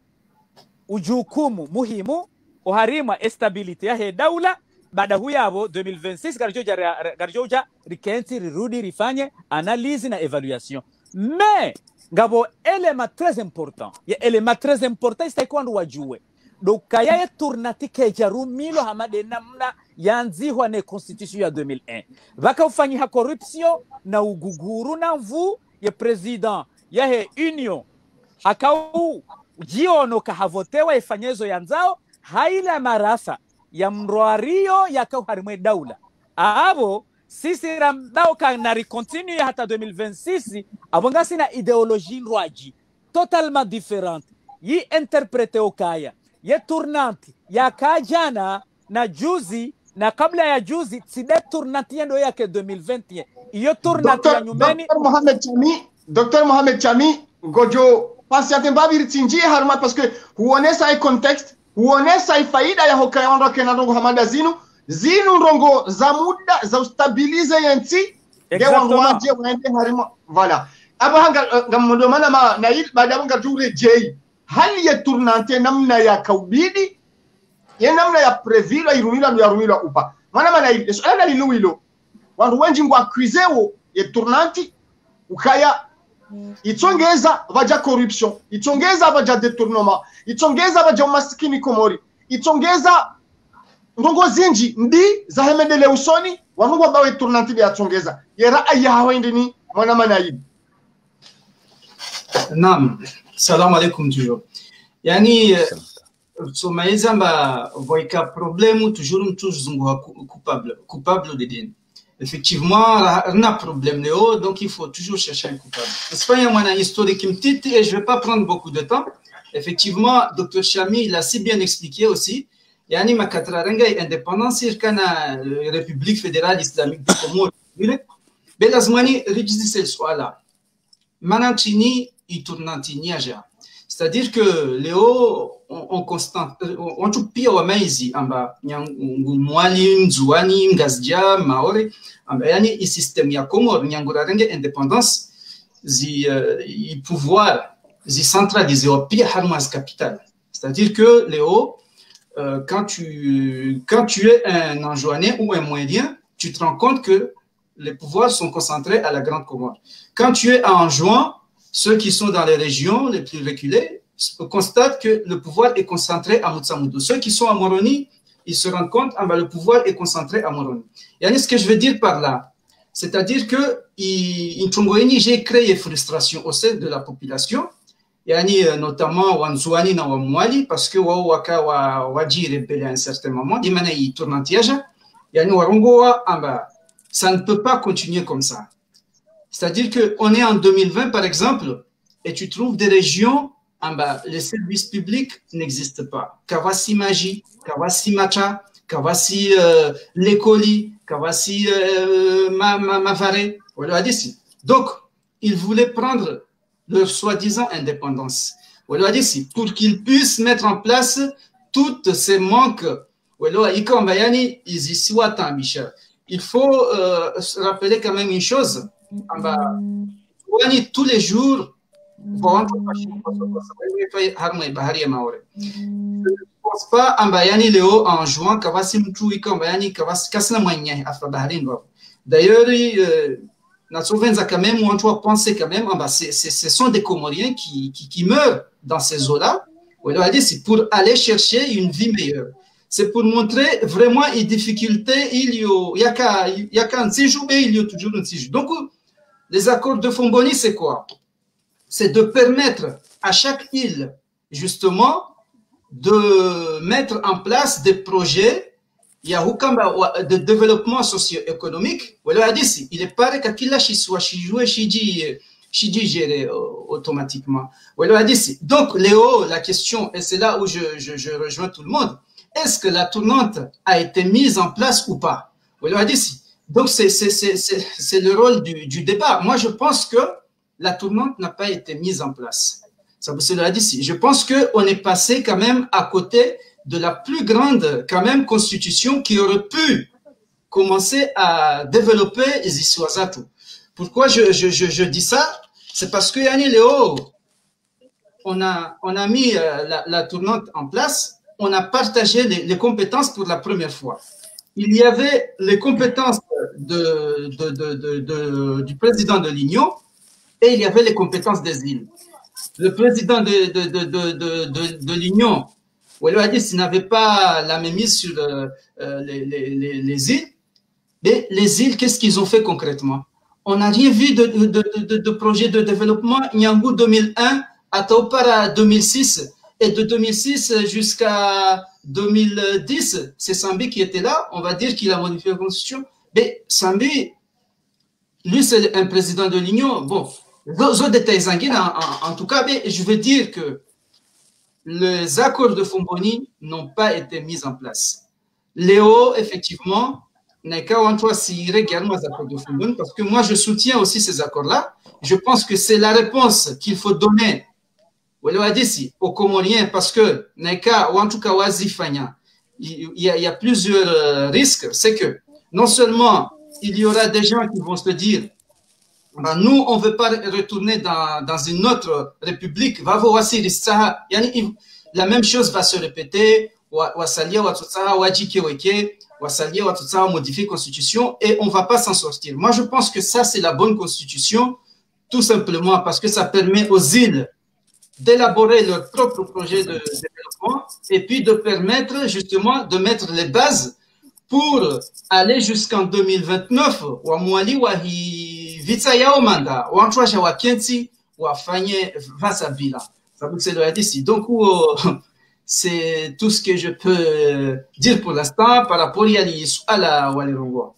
ujukumu muhimu oharima stability ya he daula baada huyabo 2026 garjoja rikensi rirudi rifanye analyse na evaluation mais ngabo element très important ya element très important istaikwandu wajue dokaya ye tournatike jarumilo hamade namna yanzihwa ne constitution ya 2001 vaka ufanyiha corruption na uguguru na mvu ye president ya he union hakau jiono kahavotewa ifanyezo yanzao haila marafa ya mroario ya kauharimwe daula abo sisi rambao kanari continue hata 2026 abongasi na ideologie nroaji totalement différente yi interprete okaya ye tournante ya kajana na juzi na kabla ya juzi side tournante yendo yake 2021 iyo tournante ya nyumeni Dr Mohamed Chami gojo pasiate mbabiri tinji harma parce que huonesa i context huonesa i faida ya hokaya wando kena ndongo hamada zinu ndongo za muda za stabilize yanti de wangu wanje wende harima voilà aba hanga ngamondo mana ma na il baada banga jure jei hali ya tournante namna ya kaubidi ya namna ya previla irumila upa mana ile swala liluilo wandu wengi ngwa accusewo ya tournante ukaya itongeza vaja corruption, itongeza vaja détournement, itongeza vaja umaskini Komori, itongeza ndongo zinji ndi za hemendele usoni wanungu bawe turnanti ya tongeza yera ayawa indini mwana manayib. Naam, salam alaikum toujours. Yani somaïza mba voika problème toujours coupable de din. Effectivement, on a un problème Léo, donc il faut toujours chercher un coupable. C'est pas un historique petite et je vais pas prendre beaucoup de temps. Effectivement, Dr Chami il a si bien expliqué aussi. Yani makatrarenga indépendance irkana République fédérale islamique du Congo. Belazmani rijisi swala. Manantini iturnantini aja. C'est-à-dire que Léo on constant on tout pia wa maizi amba mwali mzuani ngazdia maore amba yani i système ya Comore nyangurarenge indépendance zi i pouvoir zi centralisé au pia harmas capital. C'est-à-dire que Léo quand tu es un Anjouanais ou un Moindien, tu te rends compte que les pouvoirs sont concentrés à la Grande Comore. Quand tu es à Anjouan, ceux qui sont dans les régions les plus reculées constatent que le pouvoir est concentré à Moutsamoudou. Ceux qui sont à Moroni, ils se rendent compte que le pouvoir est concentré à Moroni. Et ce que je veux dire par là, c'est-à-dire que j'ai créé frustration au sein de la population, yani notamment wanzuani na wamwali parce que waka waji rebelle à un certain moment dimana yi tournantiage yani warongoa amba ça ne peut pas continuer comme ça. C'est-à-dire que on est en 2020 par exemple et tu trouves des régions amba les services publics n'existent pas. Kawasi Maji, Kawasi Macha, Kawasi Lekoli, Kawasi Mavare, voilà d'ici. Donc ils voulaient prendre leur soi-disant indépendance. Pour qu'ils puissent mettre en place toutes ces manques. Il faut se rappeler quand même une chose. Tous les jours, je ne pense pas en juin, d'ailleurs, quand même, on doit penser quand même, ce sont des Comoriens qui meurent dans ces eaux-là. C'est pour aller chercher une vie meilleure. C'est pour montrer vraiment une difficulté. Il y a qu'un séjour et il y a toujours un séjour. Donc, les accords de Fomboni, c'est quoi? C'est de permettre à chaque île, justement, de mettre en place des projets de développement socio-économique. Il est pareil qu'il soit géré automatiquement. Donc, Léo, la question, et c'est là où je rejoins tout le monde, est-ce que la tournante a été mise en place ou pas? Donc, c'est le rôle du débat. Moi, je pense que la tournante n'a pas été mise en place. Je pense qu'on est passé quand même à côté de la plus grande quand même constitution qui aurait pu commencer à développer les Iswazatu. Pourquoi je dis ça? C'est parce que Yanni Léo, on a mis la tournante en place, on a partagé les compétences pour la première fois. Il y avait les compétences du président de l'Union et il y avait les compétences des îles. Le président de l'Union, s'il n'avait pas la mainmise sur les îles, mais les îles, qu'est-ce qu'ils ont fait concrètement? On n'a rien vu de projet de développement. Nyangou 2001, Ataopara 2006, et de 2006 jusqu'à 2010, c'est Sambi qui était là. On va dire qu'il a modifié la constitution. Mais Sambi, lui, c'est un président de l'Union. Bon, d'autres détails en tout cas, mais je veux dire que les accords de Fomboni n'ont pas été mis en place. Léo, effectivement, n'est qu'à également les accords de Fomboni parce que moi, je soutiens aussi ces accords-là. Je pense que c'est la réponse qu'il faut donner aux Comoriens parce que il y a plusieurs risques. C'est que non seulement il y aura des gens qui vont se dire nous, on ne veut pas retourner dans une autre république. La même chose va se répéter. Modifier la constitution et on ne va pas s'en sortir. Moi, je pense que ça, c'est la bonne constitution tout simplement parce que ça permet aux îles d'élaborer leur propre projet de développement et puis de permettre justement de mettre les bases pour aller jusqu'en 2029 wamwali wahivitsa manda wantwasha wakensi wafanye vasabila sababu c'est le hadisi. Donc c'est tout ce que je peux dire pour l'instant par rapport à la walirongwa.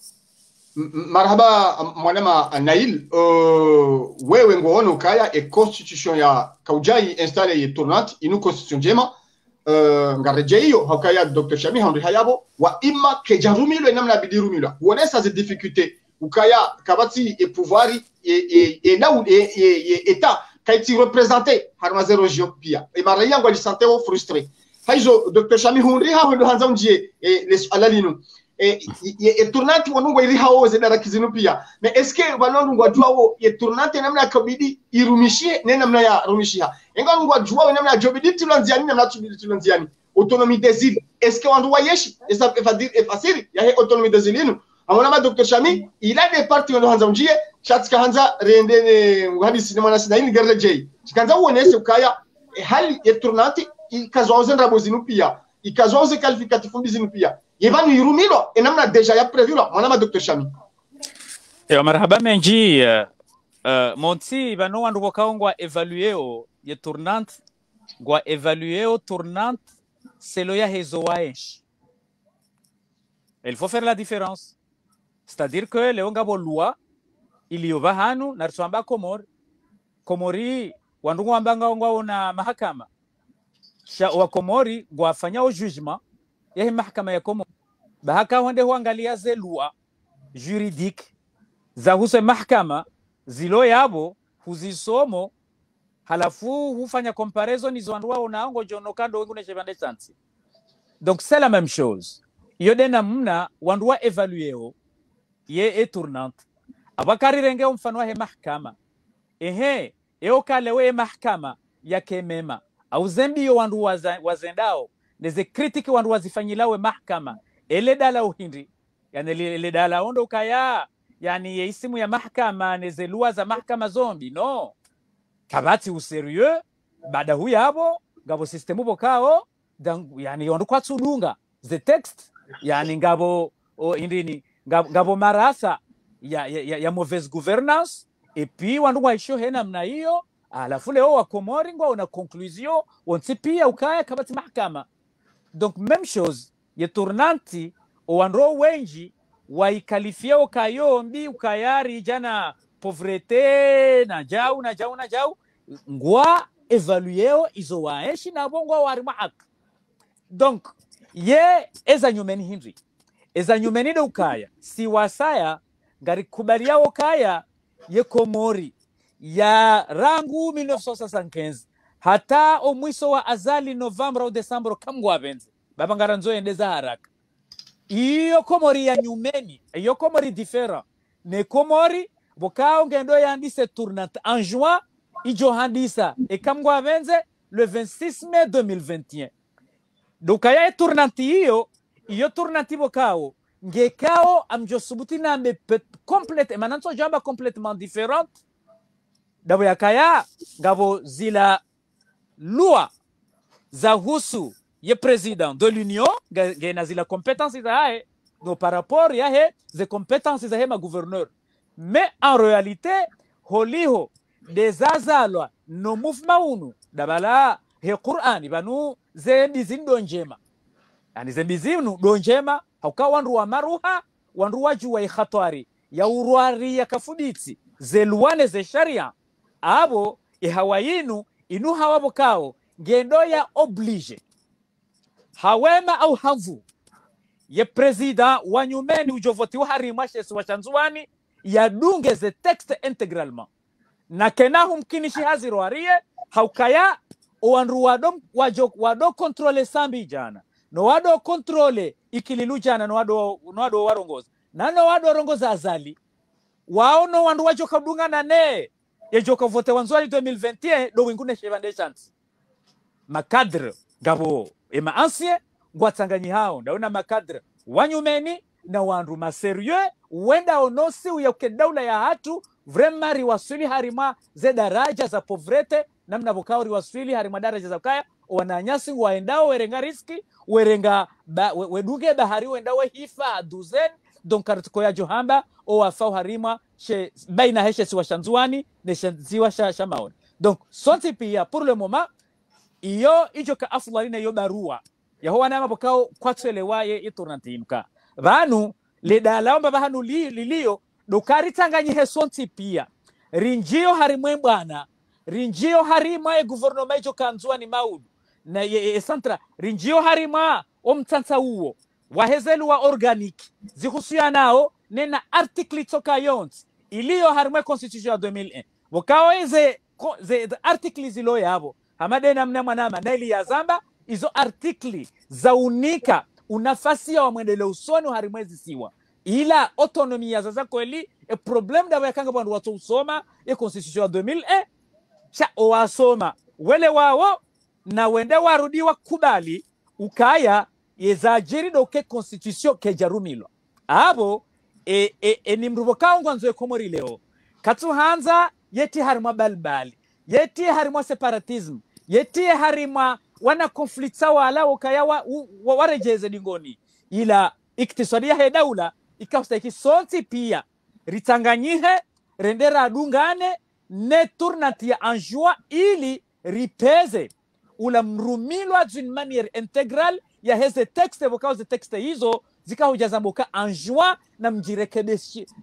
Marhaba mwanama Nail, wewe ngoona ukaya e constitution ya kaujai installe ye tournante inu constitution jema ngareje hiyo hakaya Dr. Shami Henry Hayabo wa imma ke jarumilo namna bidirumilo wonesa ze difficulté ukaya kabati e pouvoir et là où état kaiti représenter harmaze region pia e maraya ngwa lisante o frustré haizo Dr. Shami Henry Hayabo hanza unjie les alalinu et tournante wanungwa iri hao zedara kizinu pia mais est-ce que wanungwa juao ye tournante namna kabidi irumishie ne namna ya rumishia enga ngwa juao namna ya jobidi tulanziani namna tulanziani autonomie des îles est-ce que wanungwa yeshi et ça veut dire facile ya autonomie des îles amona ma Dr. Shami il a des parties ndo hanza unjie chatka hanza rendene ngadi sinema na sinaini gerle jay chikanza uonese ukaya hali ye tournante ikazwaoze ndabozinu pia ikazwaoze qualificatif mbizinu pia yevanu yirumilo enamna deja ya prévu là mwana Dr. Shami yo marhaba menji monti bano wandu bokaongwa évaluer ye tournante gwa évaluer tournante selo ya hezo waesh. Il faut faire la différence, c'est-à-dire que le ngabo loi iliyova hanu na tsamba komori wandu ngwambanga ngwa na mahakama sha wa komori gwafanya au jugement yahi mahakama ya Komori bahaka wande huangalia ze loi juridique za huse mahakama zilo yabo huzisomo halafu hufanya comparison izo wandu wao naango jonokando wengune chevande chansi. Donc c'est la même chose yode namna wandu wa evaluer ye tournante abakari renge mfano wa mahakama eo kale we mahakama ya kemema au zembi yo wandu wazendao neze kritiki wandu wazifanyilawe mahakama ele dala uhindi yani ele dala ondo ukaya yani ye isimu ya mahakama neze lua za mahakama zombi no kabati userieux bada huyabo ngabo systemu bokao yani wandu kwa tsulunga the text yani ngabo indini ngabo marasa ya mauvaise gouvernance et puis wandu waisho hena mna hiyo alafu leo wa Komori ngwa una conclusion ontipia ukaya kabati mahakama. Donc même chose ye tournanti oandro wenji waikalifia ukayombi ukayari jana pauvreté na jau ngwa evaluer izo waeshi na bongo wari mahak. Donc ye eza nyumeni Henry eza nyumeni de ukaya si wasaya ngari kubalia ukaya ye Komori ya rangu 1975 hata o mwiso wa azali November au December kamgwa benze baba ngaranzo endeza haraka iyo Komori ya nyumeni iyo Komori different ne Komori bokao ngendo yandise tournante en juin ijo handisa e kamgwa benze le 26 mai 2021 donc ya tournante iyo tournante bokao ngekao amjosubuti na me complète mananso jamba complètement différente dabo yakaya ngabo zila loi za husu ye président de l'union gena zila compétences za hae no par rapport ya he ze compétences za he ma gouverneur mais en réalité holiho des azalwa no mouvement unu dabala he Qur'an banu ze bizindo njema yani ze bizinu donjema hauka wandu wa maruha wandu waju wa khatwari ya urwari ya kafuditsi ze luwane ze sharia abo ihawayinu inu hawabo kao ngendo ya oblige hawema au havu ye president wanyumeni ujovoti uharimashe swachanzuani ya dunge ze texte integralement na kenahu mkinishi haziro arie haukaya oanru wado controle sambi jana no wado controle ikililu jana no wado warongoza na no wado warongoza azali wao no wandu wajo kadunga na ne yejoka vote wanzwali 2021 do wingune chevande chance makadre gabo ema ancien ngwatanganyi hao ndaona makadre wanyumeni na wandu ma sérieux wenda onosi uyauke daula ya hatu vrema riwasili harima ze daraja za povrete namna bokao riwasili harima daraja za kaya wananyasi waendao werenga riski werenga weduge bahari wendao hifa duzen donc kartiko ya johamba o afau harima she baina heshe siwa shanzuani ne siwa shamaoni donc sonti pia pour le moment iyo ijo ka afulari yo barua yaho wana bokao kwatwelewaye iturnatimka banu le dalaomba bahanu lilio dokari tanganyi hesonti pia rinjio harimwe bwana rinjio harima gouvernement ijo kanzwa ni maudu na centra rinjio harima omtantsa uo wahezelu wa organic zihusia nao nena article toka yont ilio harimwe constitution ya 2001 wakawa ze article zilo yabo hamadena mnamwanama na ili ya zamba izo article za unika unafasi ya wamwendele usoni harimwezi siwa ila autonomy ya zaza kweli problem da yakanga bwana watu usoma constitution ya 2001 cha owasoma wele wao na wende warudiwa kubali ukaya yezajiri doke constitution kejarumilo abo ni mruboka ngwanzo ekomori leo katuhanza yeti harima balbali yeti harima separatism yeti harima wana conflict wala ukaya warejeze dingoni ila iktisadia he daula ikafstaki sonti pia ritanganyihe rendera adungane ne tournatia en joie ili ripeze ula mrumilwa d'une manière intégrale ya heze texte vokaze texte hizo zikahujazambuka en joie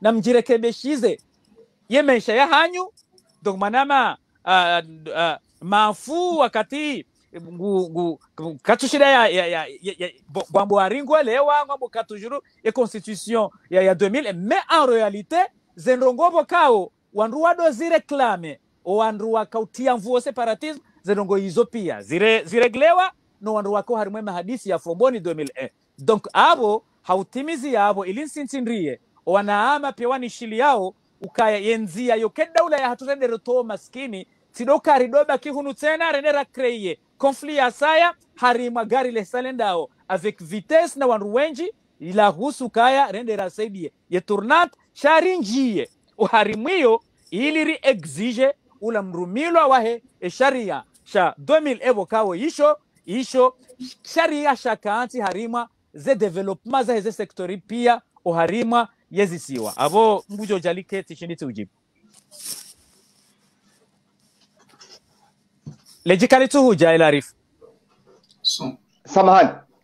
na mjirekebeshize yemesha ya hanyu donc manama mafu wakati katushida ya bambo aringo lewa ngombo katujuru e constitution ya 2000 mais en réalité zenrongo bokao wanruwa do zireklame o wanruwa kautia mvuo separatisme zenrongo hizo pia zireglewa no wanruwa ko harimwe mahadisi ya fomboni 2001 donc abo hautimizi yabo ilinsintinrie wanaama pia wanishili yao ukaya yenzia yoke daula ya hatutendere to maskini tidoka ridoba kihunu tena renera kreye conflit ya saya harima gari le salendao avec vitesse na wanruwenji ila husu kaya rendera saidie ye tournat sharinjie uharimio ili ri exige ula mrumilo wahe sharia sha 2000 evo kawo isho sharia shakanti harima ze development za heze sektori pia uharima yezisiwa abo mbujo jalike tishinditi ujibu lejikali tu huja ila arif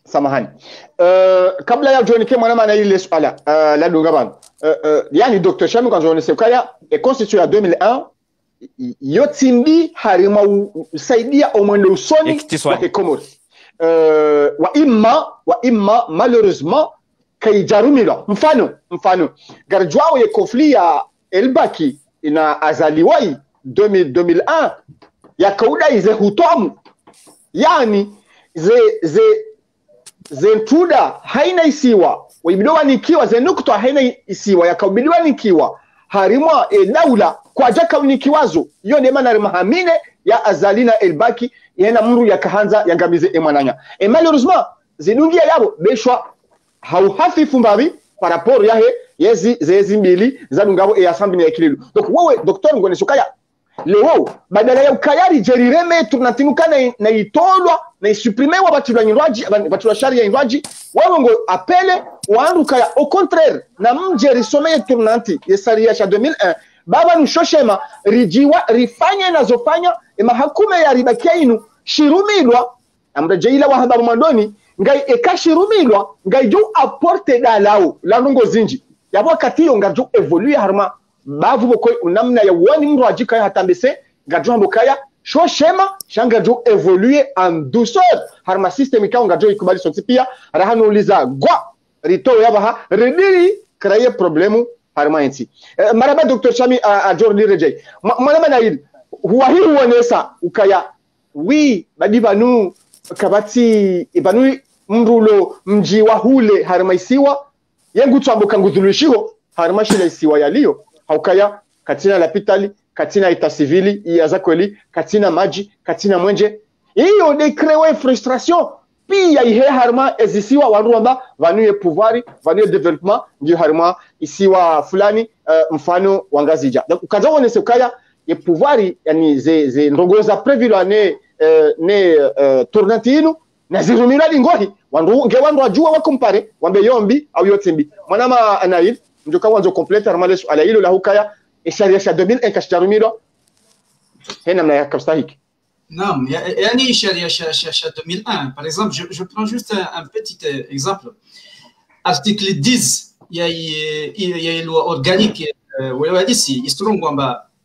samahani kabla ya jonike mwana na ile swala la dungaban yani Dr. Shami quand on sait kaya est constitué en 2001 yotimbi harima usaidia omwende usoni wa Komori wa imma malheureusement kaijarumilo mfano garjwao ye conflit ya Elbaki ina azaliwai 2001 ya kauda ize hutomu yani ze ntuda haina isiwa waibidowa nikiwa ze nukutwa haina isiwa ya kaubidiwa nikiwa harimwa daula kwa jaka unikiwazo iyo nema na mahamine ya azalina Elbaki yena mru ya kahanza ya ngamize emananya malheureusement zinungia yabo beshwa hauhafifu mbabi par rapport yahe yezi mbili zadungabo assemblée ya kililu donc wewe docteur ngone sukaya leo badala ya ukayari jerireme tunatinukana na itolwa na isuprimewa batula nyirwaji batula sharia nyirwaji wewe ngo apele waanduka au contraire na mjeri someye tournanti ya sharia cha 2001 baba nushoshema rijiwa rifanye nazofanya mahakume ya ribakia inu shirumilwa amrejeila wa habaru mandoni ngai ekashirumilwa ngai jo apporte dalao la nungo zinji yabo katiyo ngajo evolue harma bavu boko namna ya wani mru ajika hatambese ngajo mbokaya sho shema shangajo evolue en douceur harma system ka ngajo ikubali sonti pia rahano uliza gwa rito yabaha rediri créer problème harma enti maraba Dr. Shami a jorni rejay malama nail huwa hii wanesa ukaya wi badibanu kabati ibanu mrulo mji wa hule harmaisiwa yengu twambuka ngudhulishiho harmashila isiwa yaliyo haukaya katina lapitali katina ita civili ya zakweli katina maji katina mwenje hiyo de créer frustration pia ihe harma ezisiwa wandu wamba vanuye pouvoir vanuye development ndio harma isiwa fulani mfano wangazija ukaza wone sekaya ye pouvoir yani ze ndongoza previlo ne tournantino na zirumira lingohi wandu wajua wakompare wambe yombi au yotembi mwanama anail ndio kawanzo complete armales ala hilo la hukaya sharia 2001 kashjarumiro hena mna yakastahiki. Non, yani sharia 2001 par exemple je prends juste un petit exemple. Article 10 il y a une loi organique où elle dit si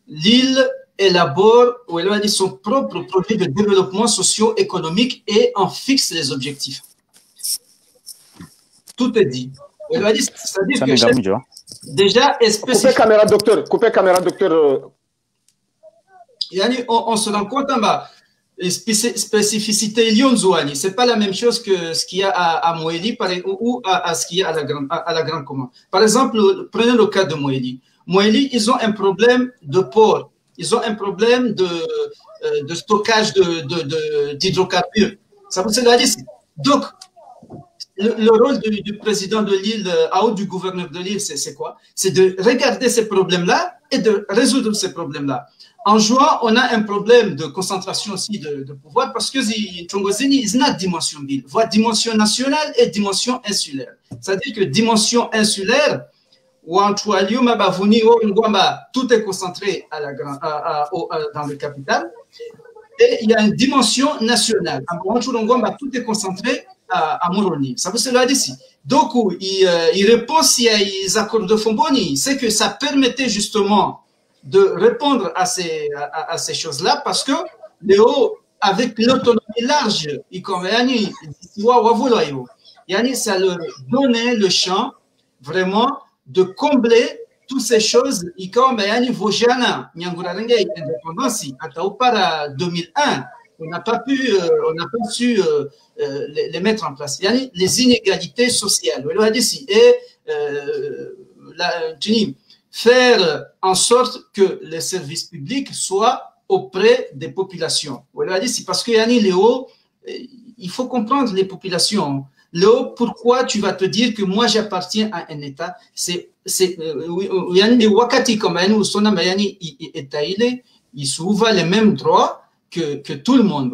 l'île élabore ou elle a dit son propre projet de développement socio-économique et en fixe les objectifs. Tout est dit. Elle a dit, c'est-à-dire que déjà coupez caméra docteur. On se rend compte en bas. Spécificité Lyon-Zouani, c'est pas la même chose que ce qu'il y a à Moéli ou à ce qu'il y a à la Grande Commun. Par exemple, prenez le cas de Moéli. Moéli, ils ont un problème de port. Ils ont un problème de stockage d'hydrocarbures. Ça vous dit. Donc, le rôle du président de l'île ou du gouverneur de l'île, c'est quoi? C'est de regarder ces problèmes-là et de résoudre ces problèmes-là. En juin, on a un problème de concentration aussi de pouvoir parce que Tchongozini, ils ont une dimension ville, voire dimension nationale et dimension insulaire. C'est-à-dire que dimension insulaire, tout est concentré dans le capital. Et il y a une dimension nationale. Tout est concentré à Moroni. Ça vous cela d'ici. Donc, il répond s'il y a des accords de Fomboni. C'est que ça permettait justement de répondre à ces choses-là parce que Léo, avec l'autonomie large, ça leur donnait le champ vraiment de combler toutes ces choses. Para 2001, on n'a pas su les mettre en place. Les inégalités sociales. Et faire en sorte que les services publics soient auprès des populations. C'est parce que Léo, il faut comprendre les populations. Léo, pourquoi tu vas te dire que moi j'appartiens à un État? C'est Wakati comme ils s'ouvrent les mêmes droits que tout le monde.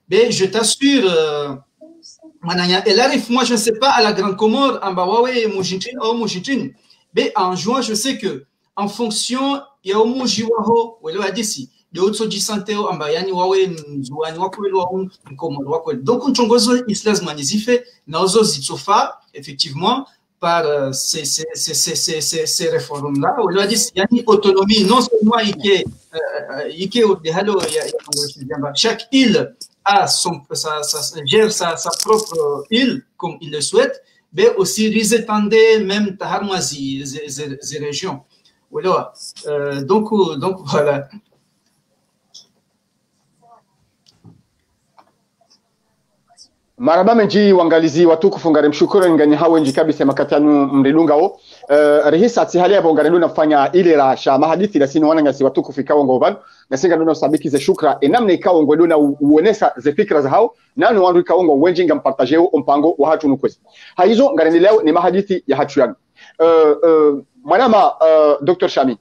Mais je t'assure, elle arrive, moi je ne sais pas, à la Grande Comore, en Bawawe, Moujitin. Mais en juin, je sais que en fonction, il y a au Moujiwaho, ou elle a dit si, de autres du santé, en Bayani, Wawe, Zouani, Wakwelo, donc on chongozo islas manizife, naozo zitsofa, effectivement, par ces réformes-là, où elle a dit il y a une autonomie, non seulement chaque île a gère sa propre île comme il le souhaite, mais aussi Rizetande, même Taharmazi, ces régions. Voilà. Donc voilà. Maraba menji wangalizi watukufu ngare mshukuru ngani hawe nji kabisa makatanu mrilunga wo rehisa tihali ya bongarelu nafanya ile rasha mahadithi la sinu wana ngasi watukufu ikawa ngovan ngasinga nuna sabiki ze shukra enamne ikawa ngwelu na uonesa ze fikra za hao nanu wandu ikawa ngo wenji nga mpartajeo mpango wa hatu nukwezi haizo ngare leo ni mahadithi ya hatu yangu mwanama Dr. Shami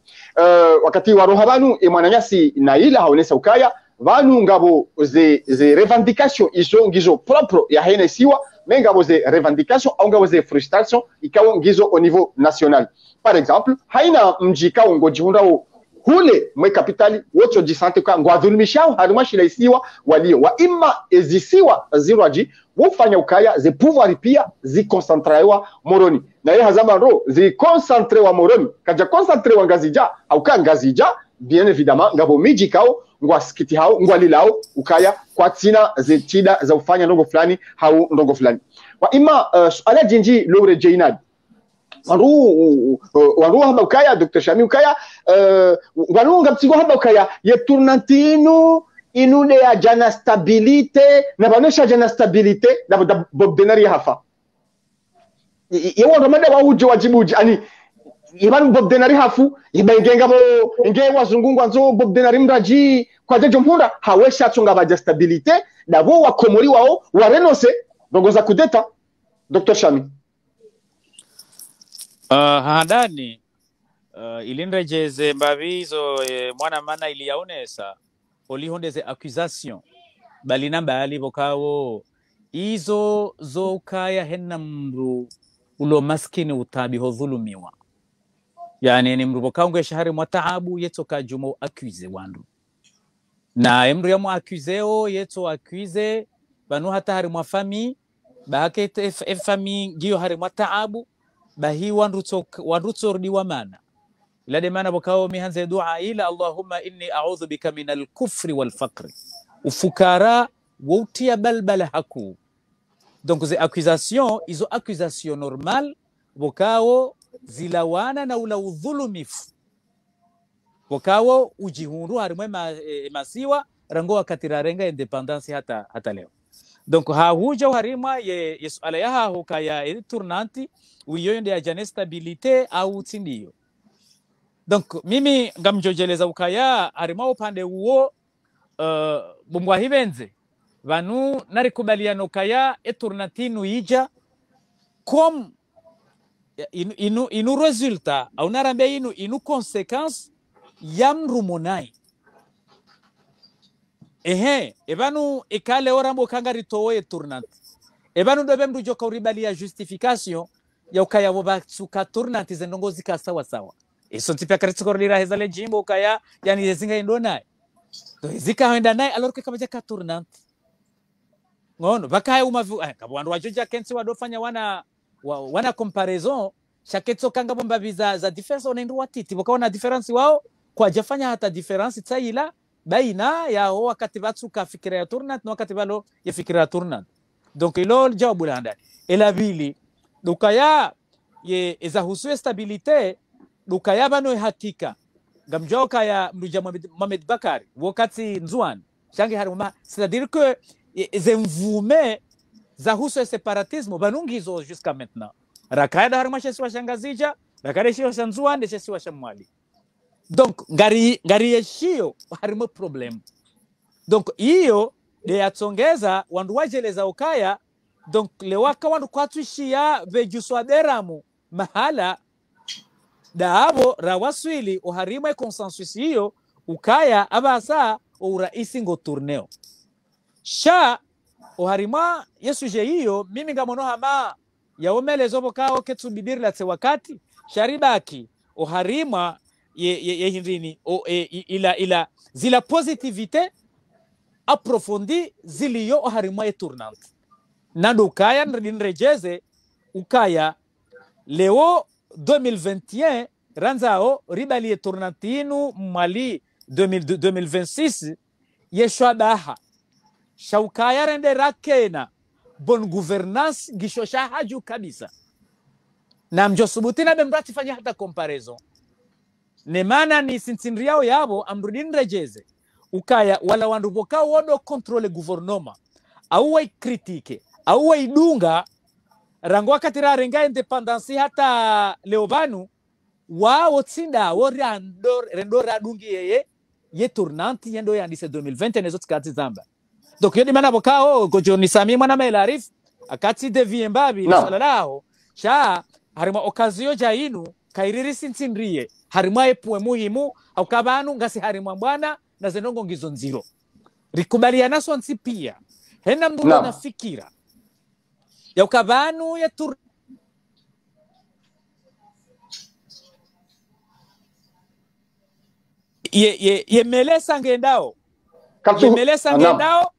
wakati wa rohabanu mwananyasi na ila haonesa ukaya vanu ngabo ze revendication izo ngizo propre ya hene siwa mengabo ze revendication au ngabo ze frustration ikawa ngizo au niveau national. Par exemple haina mjika ngo jihundao hule mwe kapitali wocho jisante kwa ngwadhulumishao harumashila isiwa walio wa imma ezisiwa zirwaji wufanya ukaya ze pouvoir pia zi concentraiwa moroni na ye hazama ro zi concentrewa moroni kaja concentrewa ngazija au ka ngazija bien évidemment ngabo mijikao ngwa skiti hao ngwa lilao ukaya kwa tina zetida za ufanya ndongo fulani hau ndongo fulani wa ima suala jinji lore jainad waru haba ukaya Dr. Shami ukaya waru ngapsigo haba ukaya ye tournantino inude ya jana stabilite na banesha jana stabilite na bobdenari hafa yewo ramada wa uje wajibuji ani iban Bob Denari hafu ibengenga bo inge wazungungwa nzo Bob Denari mraji kwa jejo mpunda hawesha tunga baja stabilite dabo wa Komori wao wa renonce dongoza kudeta. Dr. Shami handani ilinrejeze mbavizo mwana mana iliyaonesa olihondeze accusation bali namba alivokawo izo zokaya henna mru ulo maskini utabi hodhulumiwa yani ni mru bokaungwe shahari mwataabu yeto kajumo accuse wandu na emru ya mwa accuseo yeto accuse banu hata hari mwa fami bahake fami giyo hari mwataabu bahi wanruto rdiwa mana ila de mana bokawo mihanze dua ila Allahumma inni a'udhu bika min al-kufri wal-faqri ufukara woutia balbala haku. Donc ces accusations, izo accusation normale bokawo zilawana na ula udhulumifu bokawo ujihundu harimwe masiwa rango wakatirarenga independence hata leo. Donc hahuja harimwa ye suala yaha hukaya ili tournanti uyoyonde ya jane stabilite au tindiyo. Donc mimi ngamjojeleza ukaya harimwa upande uo bumwa hibenze vanu narikubaliano kaya eturnatinu ija kom inu resultat au narambe inu consequence yamrumonai evanu ekale orambo kangari towe eturnat evanu dobe mdu joka uribalia justification ya ukaya wobatsuka turnat zendongozi ka sawa sawa eso tipya karitsokorira hezale jimbo kaya yani yezinga indonai to zika henda nai alors que kabaja ka turnat ngono bakaya umavu kabwandu wajoja kensi wadofanya wana comparaison shaketso kanga bomba biza za difference onendu watiti bokaona difference wao kwa jafanya hata difference tsaila baina yao wakati batsuka fikira ya turnat na wakati balo ya fikira ya turnat. Donc ilo jawabu la ndani ela bili dukaya ye ezahusu stabilite dukaya bano hakika ngamjoka ya mruja Mohamed Bakari wakati nzuan shangi haruma c'est-à-dire que zemvume za huso separatisme banungizo jusqu'à maintenant rakada haruma shesi washangazija rakada shio sanzuan de shesi washamwali. Donc ngari yeshio harimo problem. Donc iyo de yatsongeza wandu wajeleza ukaya donc lewaka wandu kwatushia vejuswa deramu mahala daabo rawaswili uharima consensus hiyo ukaya abasa uraisi ngo tourneo sha uharima yesuje hiyo mimi ngamono hama yaomelezo bokao ketubidiri la wakati sharibaki uharima ye hindrini ila zila positivite approfondie ziliyo uharima e tournante nando ukaya nrejeze ukaya leo 2021 ranzao ribali tournantinu mali 2026 yeshwabaha shaukaya rende rakena bon gouvernance gishosha haju kabisa na mjosubutina bemrati fanya hata comparaison ne mana ni sintinriao yabo amrudin rejeze ukaya wala wandu boka wodo controle gouvernement au wai critique au wai dunga rango katira renga independence hata leobanu wao tsinda rendo radungi ye tournante yendo yandise 2020 nezo tikati zamba. Donc yodi mana bokao gojoni sami mwana melarif akati devie mbabi no. Salalaho sha harima okazio jainu kairiri sintinriye harima epwe muhimu au kabanu ngasi harima bwana na zenongo ngizo nziro rikubaliana so nsipia hena mdu no. Na fikira ya ukabanu ya tur ye melesa ngendao ye melesa ngendao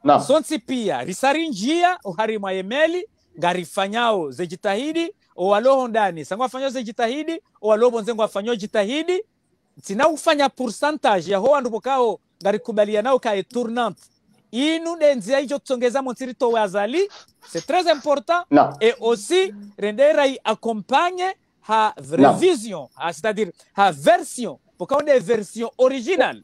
no. Sonsi pia risari njia uharima yemeli ngarifanyao zejitahidi owaloho ndani sangwa fanyao zejitahidi owalobo nzengo afanyao jitahidi tina ufanya pourcentage ya ho andubokao ngarikubalia nao ka tournante inu denzia hicho tsongeza montirito wazali c'est très important no. Et aussi rendera y accompagne ha révision no. C'est-à-dire ha version pourquoi on est version originale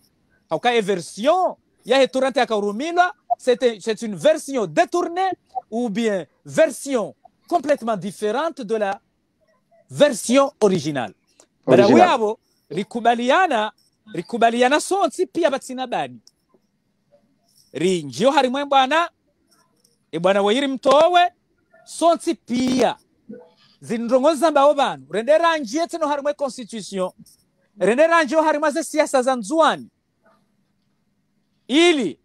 auka version ya tournante akarumilwa c'est une version détournée ou bien version complètement différente de la version originale. Badawiabo rikubaliana sonsi pia batsina bani rinjio harimwe bwana bwana wayiri mtowe sonti pia zinrongoza mbao banu rendera njie teno harimwe constitution rendera njio harimwe ze siasa za nzuani ili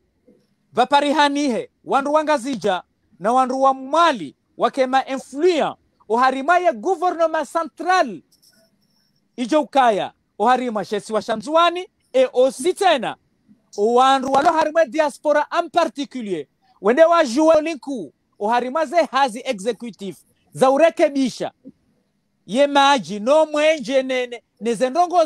vaparihanihe wandu wangazija na wandu wa mwali wakema influent uharima ya gouvernement central ijo ukaya uharima shesi wa shanzuani aussi tena wandu walo harima diaspora en particulier wende wa juwe linku uharima ze hazi executive za urekebisha ye maji no mwenje nezendongo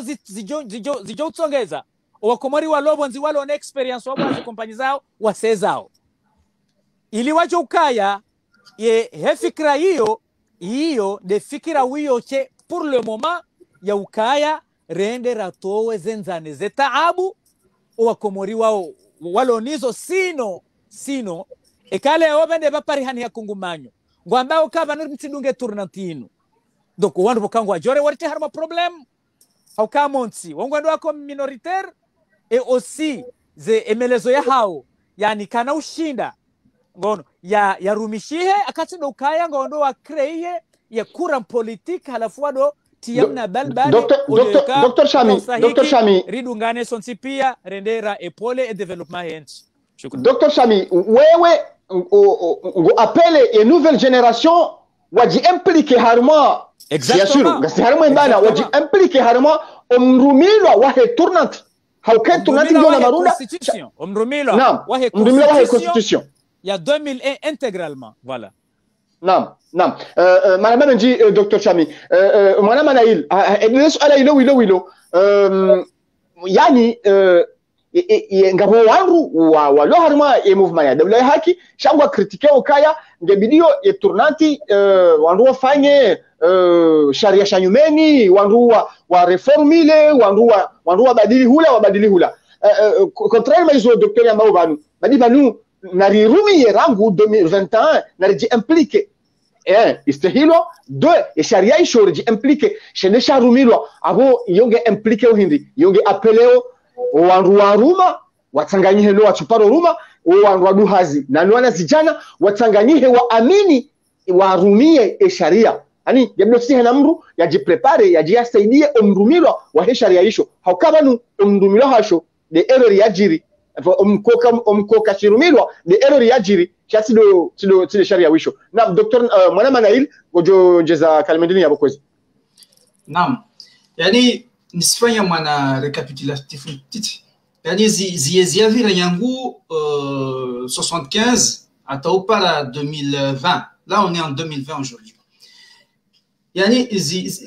zijo utsongeza wakomori walobo nzi walo na experience wabo wazi kompanyi zao wasezao ili wajo ukaya ye hefikira hiyo de fikira wiyo che pour le moment ya ukaya rende ratowe zenzane zetaabu wakomori wao walonizo sino ekale obende baparihani ya kungumanyo ngwamba ukaba no mtidunge tournantino donc wandu bokango ajore warite harma problem au kamonsi wongwendo wako minoritaire et aussi ze emelezo ya hao yani kana ushinda ngono ya rumishihe akati ndo ukaya ngondo wa kreye ya kura politique halafu wado tiamna balbali Dr. Shami ridungane sonsi pia rendera epole et développement henchi. Dr. Shami wewe ngo appelle une nouvelle génération waji impliquer harma exactement gasi harma mbana waji impliquer harma omrumilwa wahe tournante hauke tournante ngona marunda omrumilwa wahe constitution ya 2001 intégralement voilà naam maana nji Dr. Shami maana manail eleso ala ilo yani ngabo wangu wa lo harma e movement ya dabla haki shangwa critiquer ukaya ngebidio e tournanti wandu wafanye sharia shanyumeni wandu wa reformile wandu wabadili hula contrairement izo docteur ambao banu narirumi yerangu 2021 nariji implique istehilo de sharia ishoriji implique shende sharumilwa abo yonge implique uhindi yonge apeleo wandu waruma watsanganyihe lo wachuparo ruma wandu waduhazi na nwana zijana watsanganyihe waamini warumie sharia yani yabno sihe na mru yajiprepare yajiasaidie omrumilwa wa sharia isho haukabanu omrumilwa hasho de error yajiri omkoka shirumilwa de error yajiri chasido sharia wisho na Dr. Mwana Manail gojo jeza kalmendini yabo kwezi naam yani nisifanya mwana recapitulatif titi yani ziyavira yangu 75 ata upara 2020 là on est en 2020 aujourd'hui yani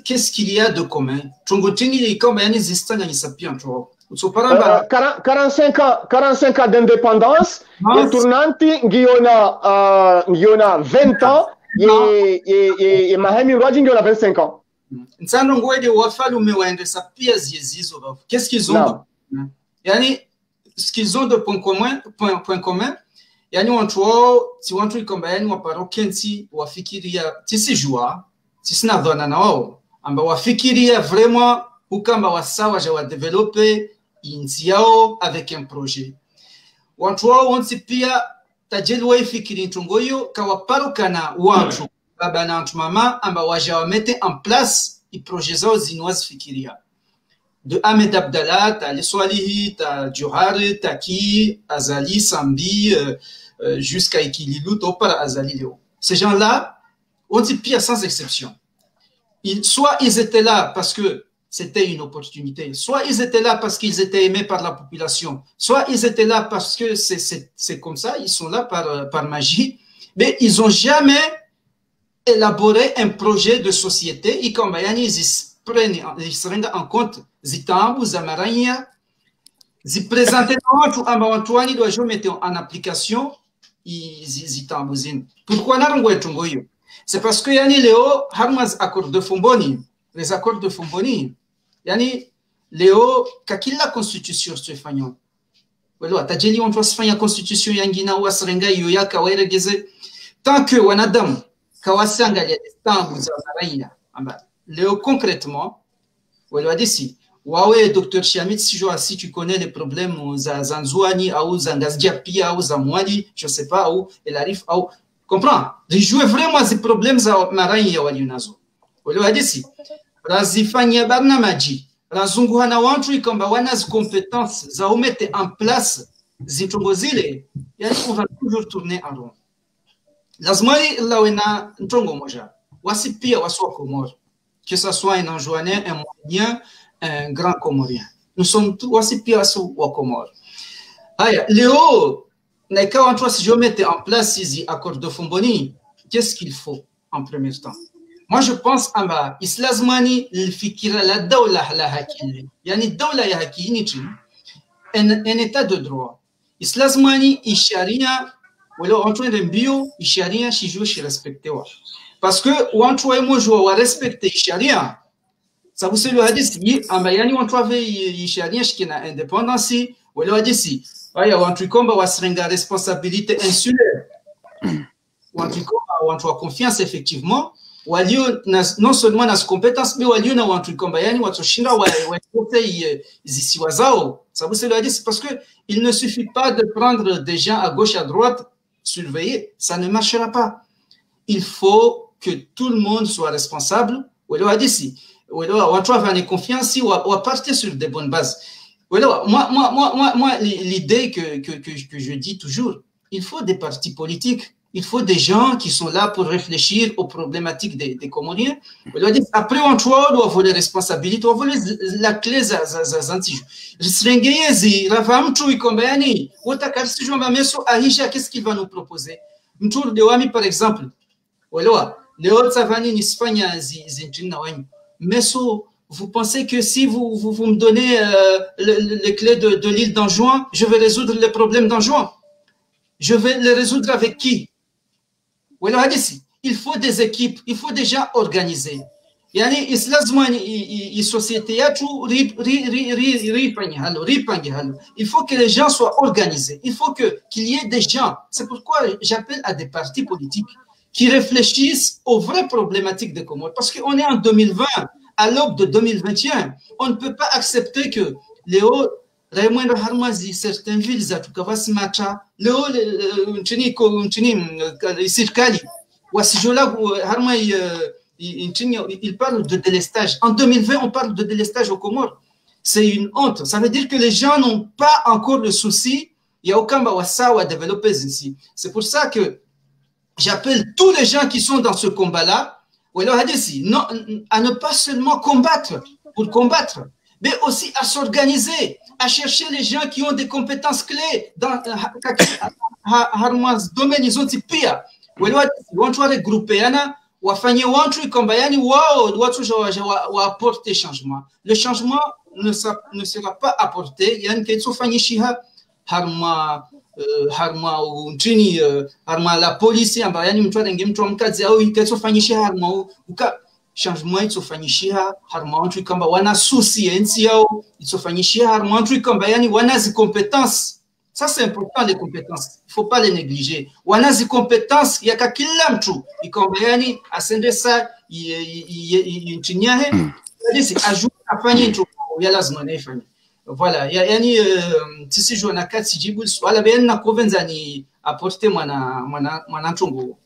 qu'est-ce qu'il y a de commun tungotini kama yani zistanga ni sapia ntro 45 ans d'indépendance et tournanti ngiona 20 ans et mahemi rwaji ngiona 25 ans nsano ngwede wafalume waendesa pia zizizo qu'est-ce qu'ils ont yani ce qu'ils ont de point commun yani watu si watu kwamba yani waparo kensi wafikiria tisi jua tisi na dhana nao amba wafikiria vraiment ukamba wasawa ja wa développer inti yao avec un projet watu wanti pia tajeli wafikiri ntongoyo kawaparo kana watu baba na mama amba waja wamete en place i projet zao zinwazi fikiria de Ahmed Abdallah ta Liswalihi ta Johari Taki Azali Sambi jusqu'à Ikililu topara Azali Leo ces gens-là ont dit pire sans exception soit ils étaient là parce que c'était une opportunité, soit ils étaient là parce qu'ils étaient aimés par la population, soit ils étaient là parce que c'est comme ça, ils sont là par magie, mais ils n'ont jamais élaboré un projet de société et comme ils se rendent en compte, ils présentaient Antoine doit jouer mettre en application, ils pourquoi c'est parce que yani Léo Harmaz accord de Fomboni, les accords de Fomboni, yani Léo kakila constitution stefanion. Welo atajeli on doit se faire constitution yangina wasrenga yoyaka waregeze tant que wanadam kawasanga ya stambu za raina amba Léo concrètement welo adisi Wawe, docteur Chamit, si tu connais les problèmes za Nzouani, ou za Ngazdiapia, ou za Mwali, je sais pas, où elle arrive, ou comprends? De jouer vraiment ces problèmes za marai ya walionazo. Wale hadisi. Razifanya barnamaji. Razunguhana wantu kwamba wana compétences za umete en place zitongo zile, yani on va toujours tourner en rond. Lazimani lawena ntongo moja. Wasi pia waswa Comore. Que ça soit un Anjouanais, un Moyen, un grand Comorien. Nous sommes tous aussi pia waswa Comore. Haya, Léo, naika wantu si je mette en place ici accord de Fomboni, qu'est-ce qu'il faut en premier temps? Moi, je pense à Islamani, il fikira la dawla la hakili. Yani dawla ya hakini un état de droit. Islamani, isharia, ou alors en train de bio, isharia, si je suis respecté. Parce que, ou en train de moi, je dois respecter isharia. Ça vous c'est le hadith, yani on train de isharia, qui est indépendance, ou alors hadith, ouais, ou en train de wasrenga responsabilité insulaire. Ou en train de confiance, effectivement. Walio non seulement nas compétences mais walio na watu kwamba yani watoshinda waote zisiwa zao sababu c'est le dit parce que il ne suffit pas de prendre des gens à gauche à droite surveiller, ça ne marchera pas. Il faut que tout le monde soit responsable. Walio a dit si walio watu avane confiance ou à partir sur des bonnes bases. Walio moi l'idée que je dis toujours, il faut des partis politiques. Il faut des gens qui sont là pour réfléchir aux problématiques des Comoriens. Après, on doit avoir les responsabilités, on doit avoir la clé zantijo. Qu'est-ce qu'il va nous proposer? Par exemple, vous pensez que si vous me donnez les clés de l'île d'Anjouan, je vais résoudre les problèmes d'Anjouan? Je vais les résoudre avec qui? Il faut des équipes, il faut déjà organiser. Il faut que les gens soient organisés. Il faut qu'il y ait des gens. C'est pourquoi j'appelle à des partis politiques qui réfléchissent aux vraies problématiques des Comores. Parce qu'on est en 2020, à l'aube de 2021. On ne peut pas accepter que Léo Raymond Harmazi, certaines villes, Zatukavas Macha, Léo, Sirkali, Wasijola, Harmay, il parle de délestage. En 2020, on parle de délestage aux Comores. C'est une honte. Ça veut dire que les gens n'ont pas encore le souci. Il n'y a aucun Bawasawa à développer ici. C'est pour ça que j'appelle tous les gens qui sont dans ce combat-là, à ne pas seulement combattre pour combattre, mais aussi à s'organiser, à chercher les gens qui ont des compétences clés dans ce domaine. Ils ont dit pire. Ils vont regrouper, wafanye wantu kwamba yani wao watu apporter changement. Le changement ne sera pas apporté yani kaitsofanyishiha harma harma la police ambayo yani mtu anenge mtu amkazi au kaitsofanyishiha harma uka changement itsofanyishiha harma wantu kwamba wana souciance yao itsofanyishiha harma wantu kwamba yani wana zi compétences. Ça, c'est important, les compétences. Il ne faut pas les négliger. On a des compétences, il y a qu'à mtu. Il y a ascender ça, il c'est ajouter à faire il y a la zone. Voilà. Il y a si je n'ai qu'à si j'y soit bien na convenzani apporter mon chongo.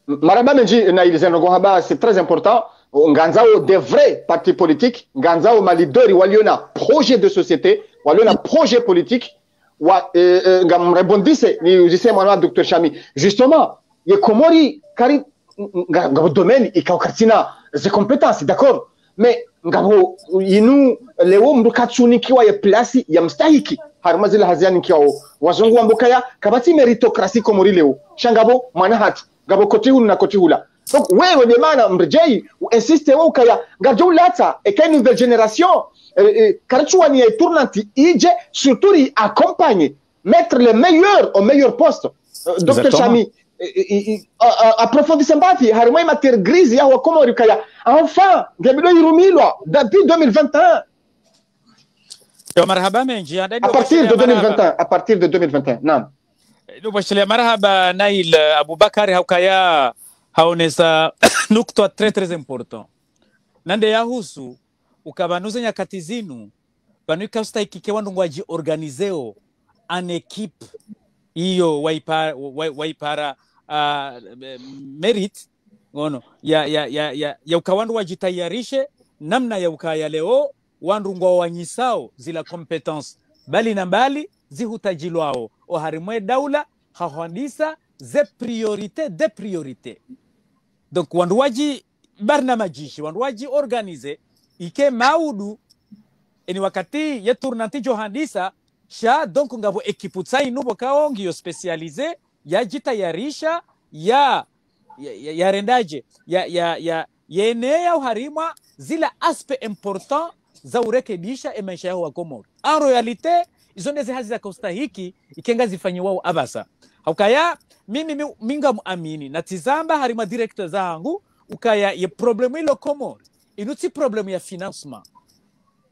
Maraba menji na ilizenogohaba, c'est très important. Nganzao des vrais partis politiques, Nganzao malidori waliona projet de société, waliona projet politique. Ngam rebondise ni uzise mwana Dr. Shami justement ye Komori kari ngabo domaine ikaukatina ze compétences d'accord mais ngabo yinu leo mbukatsuni kiwa ye place ya mstahiki harumazila haziani kiwa wazungu ambokaya kabati meritocratie Komori leo shangabo mwana hatu ngabo kotihulu na kotihula donc wewe de mana mrejei insiste wewe kaya ngajo lata et quelle nouvelle génération Karachouani est tournanti, il surtout il accompagne, mettre les meilleurs au meilleur poste. Dr. Chami, approfondissez pas, Harumay matière grise, ya wa Komori kaya. Enfin, Gabriel Irumilwa, depuis 2021. À partir de 2021, à partir de 2021, non. Marhaba Nail Aboubakari Haukaya haonesa nukta très important. Nande yahusu ukabanuza nyakati zinu banu ikausta ikike wandu ngwaji organizeo an equipe iyo waipara merit ngono ya ukawandu wajitayarishe namna ya ukaya leo wandu ngwa wanyisao zila competence bali na mbali zihutajilwao oharimwe daula hahwandisa ze priorite de priorite. Donc wandu waji barnamajishi wandu waji organize ike maudu eni wakati ya tournanti johandisa sha donc ngabo ekipu tsai nubo kaongi yo specialize ya jitayarisha ya rendaje ya yenea uharima zila aspect important za urekebisha maisha yao wa Komoro. En realite izo ndeze hazi za kustahiki ikenga zifanyiwao abasa. Ukaya mimi minga muamini na tizamba harima director zangu ukaya ye problemu ilo Komoro inuti problemu ya financement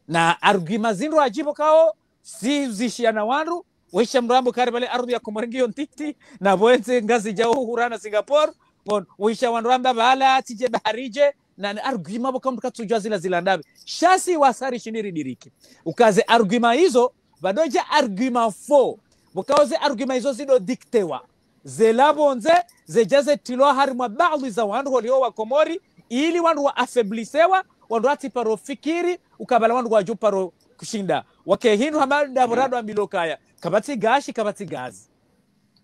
na argument zinro ajibo kao si zishia na wandu weisha mrambo kare bale ardhi ya Komoro ngiyo ntiti na boenze ngazi jao hurana Singapore bon weisha wandu amba bala tije baharije na argument boka mtu katujua zila ndabe shasi wasari shiniri diriki ukaze argument hizo badoja argument fo bokaoze argument hizo zido diktewa zelabonze zejaze tilo harima baadhi za wandu walio wa Komori ili wandu wa afeblisewa wandu ati paro fikiri ukabala wandu wa juparo kushinda wakehinu hamada murado wa milokaya kabati gazi.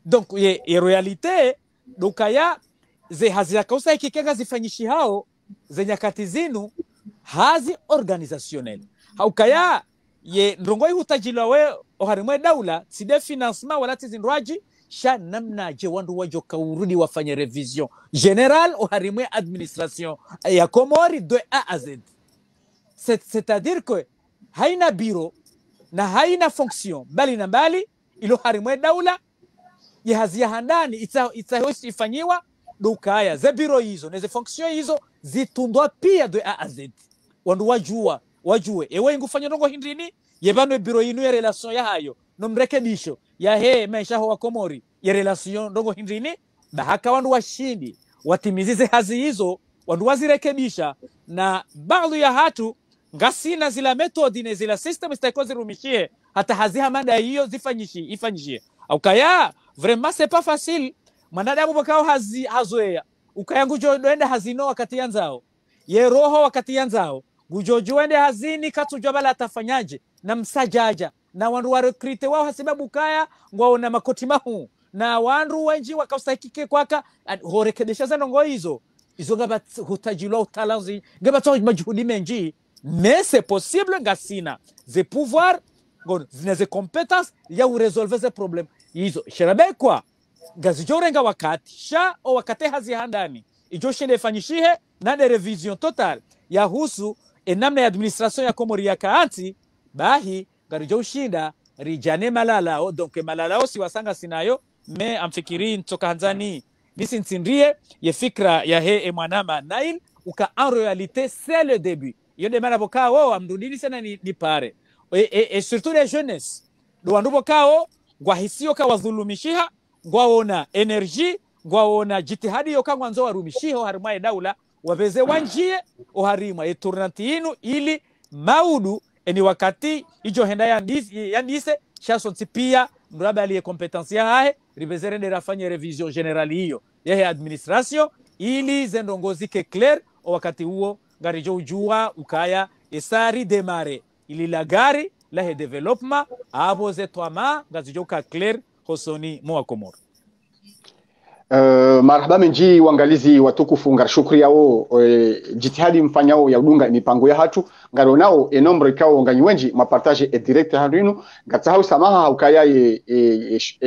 Donc ye realite dokaya ze hazia kausa ikikenga zifanyishi hao ze nyakati zinu hazi organisationnel haukaya ye ndongoi hutajilwa we oharimwe daula side financement wala tizindwaji sha namna je wandu wajo kaurudi wafanye revision general oharimwe administration ya Komori de A à Z. C'est-à-dire que haina bureau na haina fonction bali na bali ilo harimwe daula yahazia handani itahosi ifanyiwa dukaya ze bureau hizo na ze fonction hizo zitundwa pia de A à Z. Wandu wajue ewe ngufanya ndongo hindini yebano bureau yinu ya relation ya hayo no mrekebisho ya maisha wa Komori ya relation ndongo hindini bahaka wandu washindi watimizize hazi hizo wandu wazirekebisha na baadhi ya hatu ngasina zila metodi ne zila system zitakoze rumishie hata haziha mada hiyo ifanyishie ukaya vraiment c'est pas facile mwanadamu bakao hazoea ukaya ngujo doenda hazino wakati yanzao ye roho wakati yanzao gujojo ende hazini katujwa bala atafanyaje na msajaja na wandu wa recruiter wao hasibabu kaya ngwao na makoti mahu na wandu wenji wakaustakike kwaka horekebisha zanongo hizo ngaba hutajilo utalanzi ngaba to majuhudi menji. Mais c'est possible ngasina ze pouvoir zina ze compétences ya uresolve ze problem hizo shirabe kwa ngazi jorenga wakati sha o wakati hazi handani ijo shende fanyishihe na de revision total ya husu namna ya administration ya Komori ya kaanti bahi ngarijo ushinda rijane malala donc malala si wasanga sinayo me amfikiri ntoka hanzani nisintindrie ye fikra ya mwanama Nail uka en réalité c'est le début yonde mana bokao amdudini sana ni pare et surtout les jeunesses do wandu bokao ngwa hisio ka wadhulumishiha ngwaona energy ngwaona jitihadi yo kangwa nzo warumishiho harimaye daula wabeze wanjie oharima eturnanti inu ili maudu eni wakati ijo henda yandise shason tipia mraba aliye kompetensia hae ribezere nde rafanye revision generali hiyo yehe administration ili zendongozi ke clair o wakati huo ngarijo ujua ukaya esari demare ili la gari la he development abo zetwama ngazijo ka clair hosoni mwa Komoro. Marhaba menji wangalizi watukufu ngar shukri yao jitihadi mfanyao ya udunga mipango ya hatu ngaro nao enombre kao nganywenji mapartage e direct harinu gatahau samaha ukaya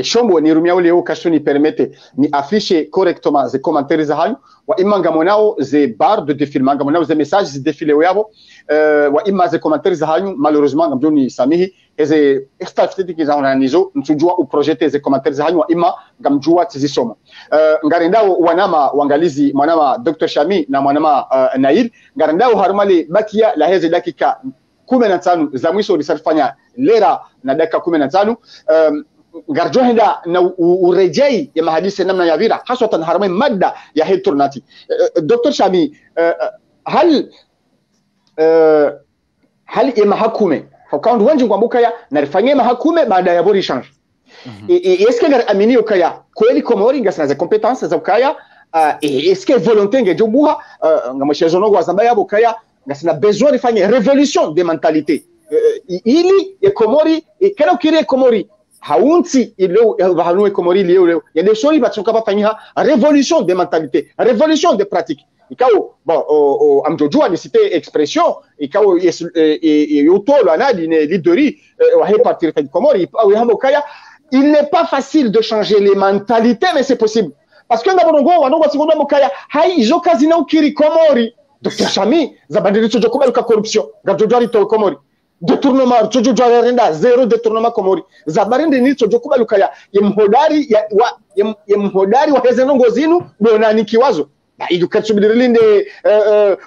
shombo ni rumia ule okashoni permete ni afficher correctement ze commentaires za hayo wa imanga monao ze barre de défilement monao ze messages ze défilé yabo wa imma ze commentaires za hayo malheureusement ngamjoni samihi eze extafiti kizana nizo mtujua uprojete ze commentaires za hayo wa imma ngamjua tizisoma ngarendao wanama wangalizi mwanama Dr. Shami na mwanama Nail ngarendao harumali bakia la heze dakika 15 za mwisho risafanya lera na dakika 15 ngarjohenda na urejei ya mahadisi namna ya vira haswatan harumai madda ya heturnati. Dr. Shami hal hali ya mahakume haukaundu wanji ngwambuka ya narifanyie mahakume baada ya bori change est-ce que ngar amini ukaya kweli Komori ngasina za compétences za ukaya est-ce que volonté nge jobuha ngamoshezo no gwazamba yabo ukaya ngasina besoin rifanye révolution des mentalités ili ya Komori kera ukiri Komori haunti ileo bahanue Komori leo ya des choses batsoka bafanyia révolution des mentalités révolution des pratiques ikao bon amjojua ni cité expression ikao yotolo anadi ne lideri wa repartir fa Komori au hamokaya. Il n'est pas facile de changer les mentalités, mais c'est possible. Parce que ngabongo wanongo sekondo mokaya hai izo kazi na ukiri Komori. Dr. Shami zabandiri tojo kubaluka corruption. Ngajojari to Komori. Détournement tojo jwa renda zero détournement Komori. Zabarinde ni tojo kubaluka ya mhodari wa heze nongo zinu donani kiwazo. Na idukatsubilirinde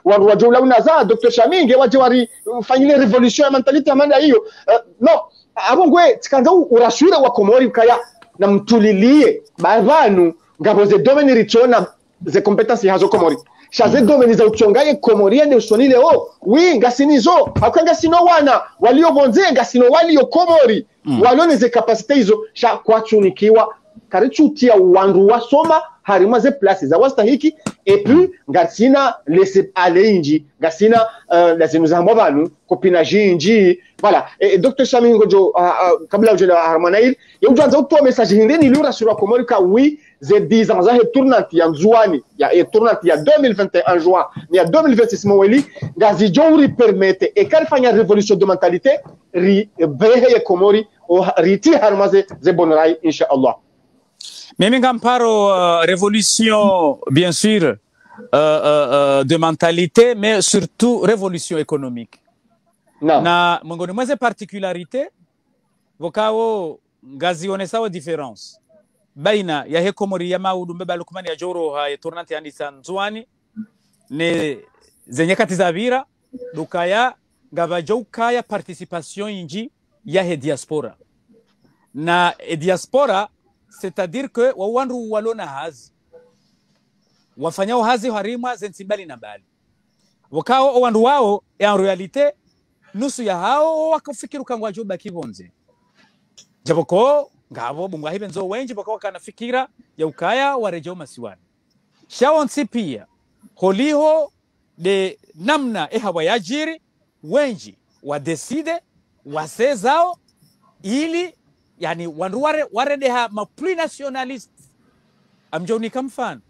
wajula unaza Dr. Shami nge wajewari fanyile revolution ya mentalite amanda hiyo. Non. Abongwe tikanza urashure wa Komori ukaya na mtulilie bavanu ngabo ze domeni richona ze competence hazo Komori shaze domeni za uchongaye Komori ende usonile wi ngasinizo akanga sino wana walio bonze ngasino walio Komori walone ze capacité hizo sha kwachunikiwa karichutia wandu wasoma harima ze places za wastahiki et puis ngasina laisser aller inji ngasina lazima zambo banu kopina jinji voilà et Dr. Shami ngojo kabla ujela harmanail yujanza utoa message hindeni lura sur Komori ka oui ze 10 ans za tournante ya Nzwani ya tournante ya 2021 juin ni ya 2026 mweli ngazi jori permette et kalfanya révolution de mentalité ri behe Komori o riti harmaze ze bonrai inshallah. Mimi ngamparo révolution bien sûr de mentalité mais surtout révolution économique. No. Na mongoni mweze particularité vokao ngazi onesawa différence baina ya Komori ya maudu mbeba lukumani ya joro ha tournante yani Nzwani ne zenye kati za vira dukaya ngabajokaya participation inji ya diaspora na diaspora c'est-à-dire que wawandu walona hazi wafanyao hazi harima zensibali na bali wakao wandu wao en réalité nusu ya hao wakafikiru kangwa juba kibonze jaboko ngabo bungwa hibenzo wenji bako kanafikira ya ukaya warejeo masiwani shaonsi pia holiho de namna hawayajiri wenji wa decide wasezao ili yani wandu waredeha maplinationalist amjoni kamfano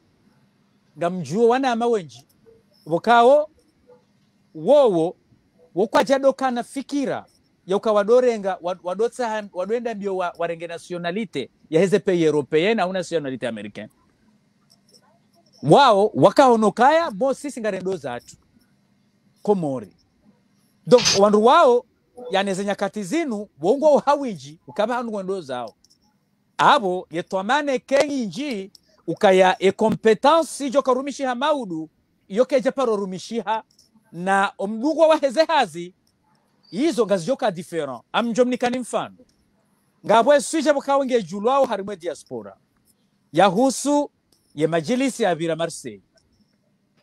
ngamjuo wana ama wenji wakao wowo wokwaja doka na fikira ya ukawadorenga wadotsa wadoenda mbio warenge nationalite ya heze pays européenne au nationalite américaine wao wakaonokaya bo sisi ngarendo zatu Komori donc wandu wao yani zenya katizinu wongo hawiji ukaba handu ngendo zao abo yetwamane kenji ukaya competence jo karumishi ha maudu yoke japaro rumishiha na omdugo wa heze hazi hizo ngazi joka different amjomnikani mfano ngabwe suje bukawenge julwao harimwe diaspora yahusu ye majilisi ya vira Marseille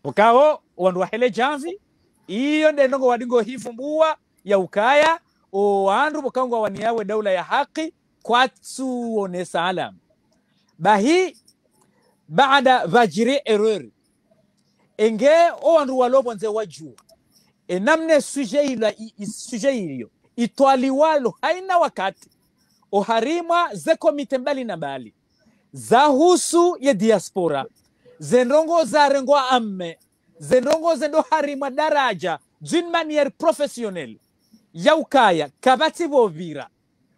bukawo wandu wahele janvi iyo ndendongo wadingo hifumbua ya ukaya o wandu bukangwa waniawe daula ya haki kwatsu onesa alam bahi baada vajiri erreur enge o wandu walobonze waju enamne suje hilo itwaliwalo haina wakati o harima ze komite mbali na mbali zahusu ye diaspora zenrongo za rengo amme zenrongo zendo harima daraja d'une manière professionnelle ya ukaya kabati bovira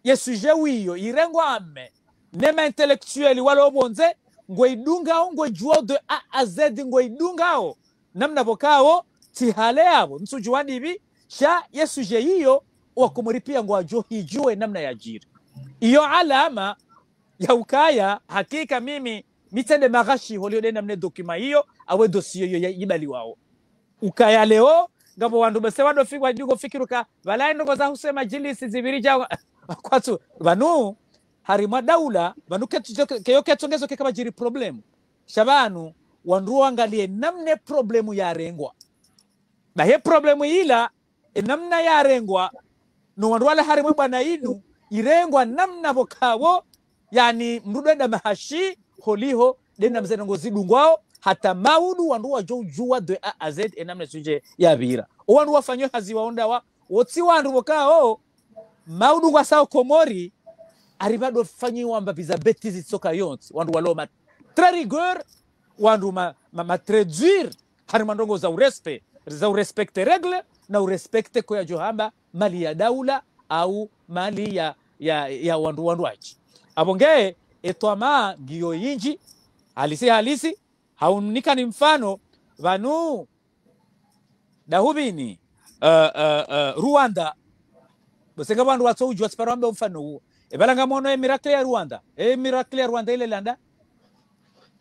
ye suje wiyo irengo amme nema intellectuel walobonze ngoidungao ngojua de A à Z ngoidungao namna bokao tihale abo nsujuwani hivi sha yesuje hiyo wakumuripia ngwajo hijue namna ya jiri iyo alama ya ukaya hakika mimi mitende magashi holiode namne dokima hiyo awe dossier hiyo yibali wao ukaya leo ngabo wandu bese wado fikwa ndigo fikiruka balai ndo za husema jilisi zibirija kwatu banu harima daula banu keyo tongezo kama jiri problem shabanu wandu angalie namne problemu ya rengwa na he problemu ila namna yarengwa no wandu wala harimwe bwana inu irengwa namna vokawo yani mrudenda mahashi holiho denda mzengo zidungwao hata maudu wandu wajojua de a a z enamna suje yabira wandu wafanywe hazi waonda wa wotsi wandu vokao maudu kwa sao Komori aribado fanyiwa mbapiza beti zitsoka yonse wandu waloma très rigueur wandu ma très dur harimandongo za urespecte regle na urespecte kwa johamba mali ya daula au mali ya wandu wachi abonge etwama giyo yinji halisi haunika ni mfano vanu dahubini Rwanda bosenga bandu watsoujwa sparambe mfano huo ebalanga mono miracle ya Rwanda miracle ya Rwanda ile landa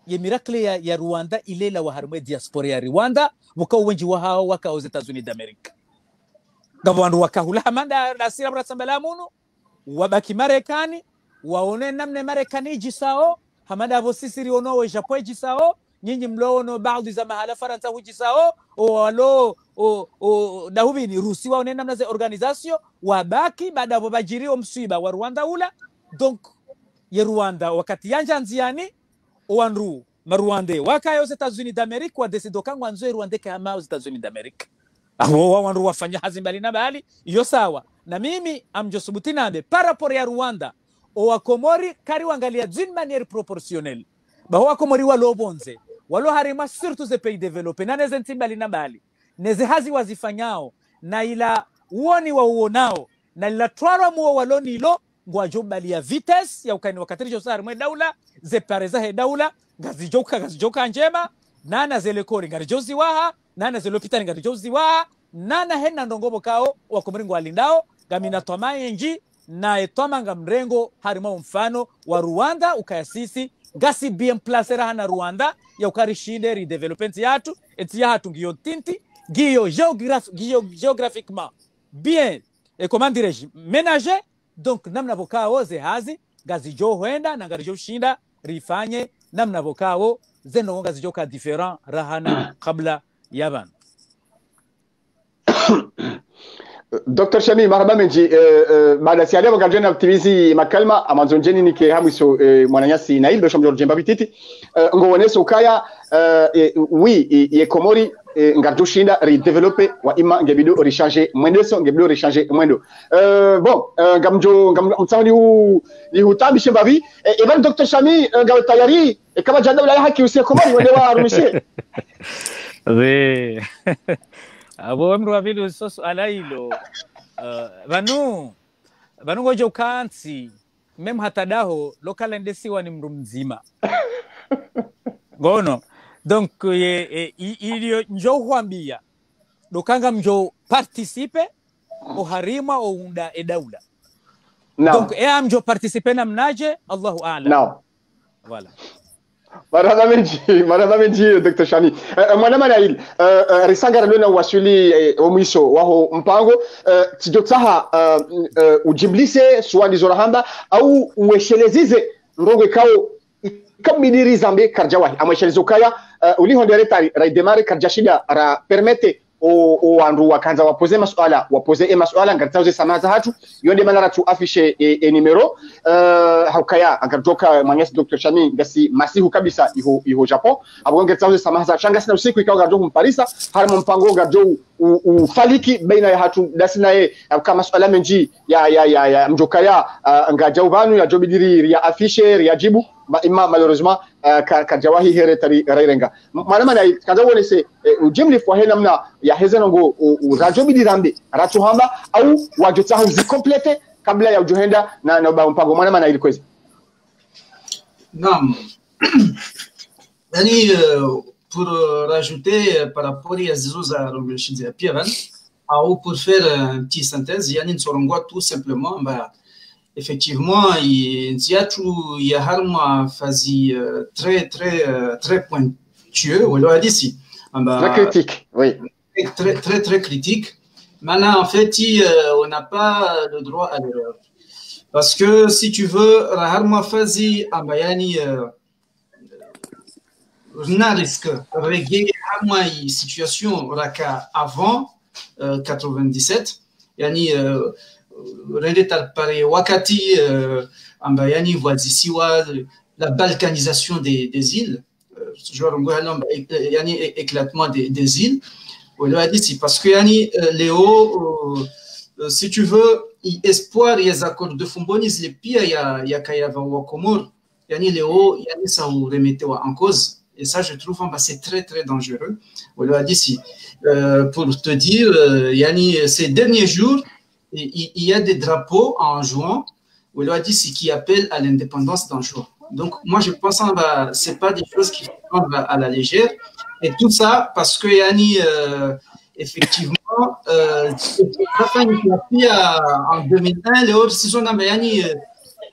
ye miracle ya Rwanda ile la waharumwe diaspora ya Rwanda mukao wenji wa hao wakao Zetazuni d'America gabandu wakahula hamanda nasira brasambala muno wabaki Marekani waone namne Marekani jisao hamada abo sisi riono Japan jisao nyinyi mloono baadhi za mahala Faransa hujisao walo dahubi ni Rusi waone namna za organisation wabaki baada ya bajirio msiba wa Rwanda ula donc ye Rwanda wakati yanja nziani wanru marwande wakayo Zetazuni d'America wa desido kangwa nzo Rwanda kama Zetazuni d'America aho wanru wafanya hazi mbali na bali iyo sawa na mimi amjosubuti nambe parapor ya Rwanda wa Komori kari wangalia d'une manière proportionnelle baho wa Komori walobonze walo harima surtout ze pays développés na neze ntimbali na bali neze hazi wazifanyao na ila uoni wa uonao na ila twara muo waloni ilo ngwajobali ya vitesse ya ukani wakatirijo sari mwe daula ze pareza he daula gazijoka njema nana zele kori ngarijozi waha nana zele pitani ngarijozi waha nana hena ndongobo kao wa Komori ngwalindao gamina tomaye nji na etomanga mrengo harima mfano wa Rwanda ukayasisi gasi bien placera na Rwanda ya ukarishinde redevelopment yatu eti yatu ngiyo tinti ngiyo géographiquement bien et comment dirais-je ménager donc namna vokao ze hazi gazi jo huenda na gazi jo shinda rifanye namna vokao zeno gazi jo ka different rahana kabla yaban. Dr. Shami marhaba menji baada si aleo ngajena aktivizi makalma amazonjeni nike hamiso mwananyasi nail besham George Mbabititi ngowoneso kaya oui ye Komori ngardushinda redeveloper wa ima ngebido recharger mwendeso ngebido recharger mwendo bon ngamjo mtsani ni hutabishe babi even Dr. Shami ngawe tayari kama janda wala haki usie Komori wende wa rumishe we abo mru avilu soso alailo banu ngojo kansi mem hatadaho local ndesiwa ni mru mzima ngono donc ilio njo huambia dokanga mjo participe o harima o unda edaula no. Donc amjo participe na mnaje Allahu a'lam no. Voilà. Marhaba menji Dr. Shami mwana Nail risangara lona wasuli omwiso waho mpango tijotsaha ujiblise swali zorahamba au uweshelezize ngogwe kao ikamidiri zambe karjawahi amweshelezo kaya ulihondere tari raidemare karjashida ra permete o wandu wakanza wapoze masuala ngartauze samaza hatu yonde manara tu afishe numero haukaya agartoka mwanyasi Dr. Shami ngasi masihu kabisa iho Japan abo ngartauze samaza changa sina usiku ikawa gardo mparisa harimo mpango gardo ufaliki baina ya hatu dasina kama masuala menji ya mjokaya ngajaubanu ya jobidiri ya afishe ya jibu ima malheureusement kajawahi heretari rairenga manama na kaza wone se ujimli fo henamna ya hezenongo urajobi rambe ratuhamba au wajotsaha zikomplete kabla ya ujohenda na mpango manama na ilikwezi Naam. Yani pour rajouter par rapport à Zizoza Romelshinzia Pierre ou pour faire un petit synthèse yani Nsorongwa tout simplement effectivement il y a harma fazi très pointueux ou alors d'ici très critique oui très critique maintenant en fait on n'a pas le droit à l'erreur parce que si tu veux harma fazi yani na risque régler harma situation raka avant 97 yani pare wakati amba yani voazisiwa la balkanisation des îles yani éclatement des îles parce que yani Léo si tu veux espoir les accords de Fumbonis les pires ya kayava wa Comore yani Léo yani ça vous remettait en cause et ça je trouve c'est très très dangereux pour te dire yani ces derniers jours il y a des drapeaux en juin qui appellent à l'indépendance d'un jour. Donc moi je pense que c'est pas des choses qui sont à la légère et tout ça parce que yani effectivement en 2001 les autres saisons yani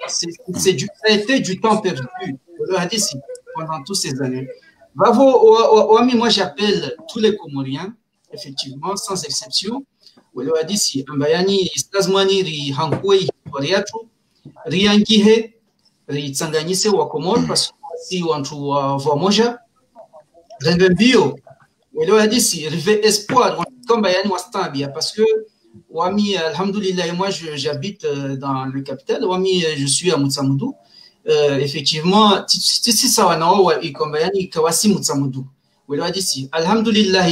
ça a été du temps perdu pendant toutes ces années. Bravo, moi j'appelle tous les Comoriens effectivement sans exception si ambayani istazmani ri hankoi historiatu riangihe ritsanganyise wa Komoro parce que si wantu wa moja rendembio si rive espoir ambayani wastambia parce que wami alhamdulillah moi j'habite dans le capital wami je suis à Mutsamudu effectivement tisi sawanao wa ikombayani kawasi Mutsamudu si alhamdulillah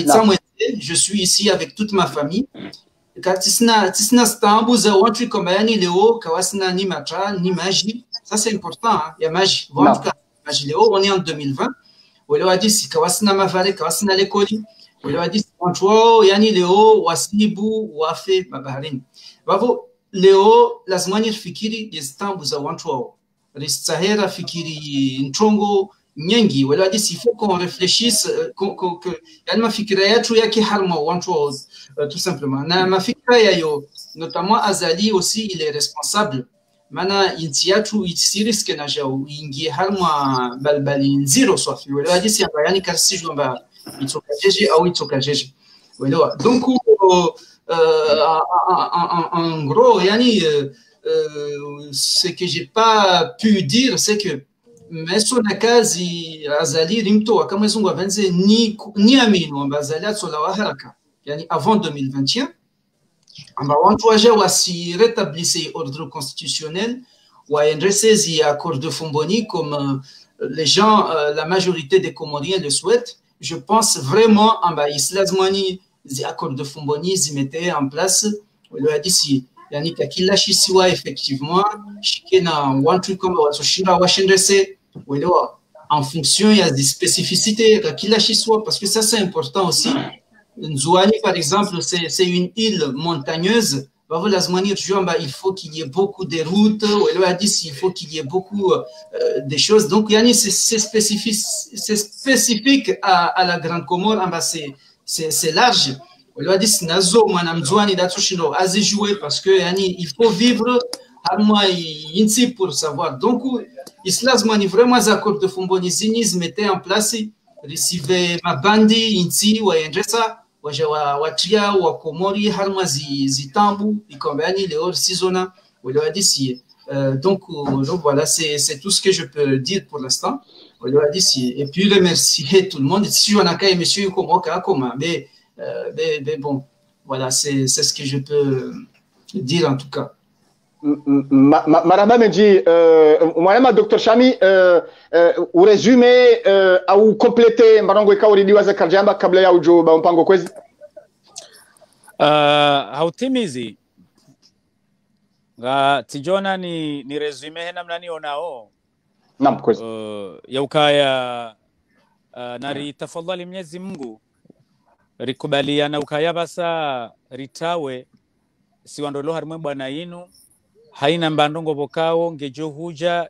je suis ici avec toute ma famille Tisna stambu za watu kombayani leo kawasina ni matra ni magie ça c'est important hein? Il y a magie magie leo on est en 2020 wale wadi si kawasina mavale kawasina lekoli wale wadi watu yani leo wasibu wafe mabaharini bavo leo lazima nifikiri stambu za watu ristahera fikiri ntongo nyengi wale wadi si faut qu'on réfléchisse que yani mafikira yetu yake harma watu tout simplement na mafikira yayo notamment Azali aussi il est responsable mana intiatu itiriske na jao ingie harma balbali zero swafi wala hadi si yani kasi jomba itoka jeje au itoka jeje wala donc en gros yani ce que j'ai pas pu dire c'est que meso na kazi Azali rimto kama zungu avanze ni amino Azali atsola wa haraka yani avant 2021 on doit rétablir l'ordre constitutionnel ou endresser accord de Fomboni comme les gens la majorité des Comoriens le souhaitent. Je pense vraiment en islamani les accords de Fomboni ils mettaient en place le hadisi yani kakila shisiwa effectivement shikena one truc comme watoshira washendrese en fonction il y a des spécificités kakila shisiwa parce que ça c'est important aussi. Nzouani, par exemple, c'est une île montagneuse. Il faut qu'il y ait beaucoup de routes. Il faut qu'il y ait beaucoup de choses. Donc, c'est spécifique à la Grande Comore. C'est large. Parce que il faut vivre pour savoir. Donc, Islam, vraiment, les accords de Fombonizini mettaient en place. Recibe mabandi inti wa endresa watia wa Komori harma zitambu ikombani leo sizona wale wadisi donc voilà c'est tout ce que je peux dire pour l'instant wale wadisi et puis remercier tout le monde si on a qu'à monsieur Komoka mais bon voilà c'est ce que je peux dire en tout cas. Marama Menji, mwanama Dr. Shami, u resume au complete mbarongo ikauri diwaza karjamba kabla ya ujo ba mpango kwezi? Hautimizi nga tijona ni resume hena mnani onao naam kwezi ya ukaya nari tafadhali Mwenyezi Mungu rikubaliana ukaya basa ritawe siwandolo harimwe bwana yinu haina mbandongo bokao ngejo huja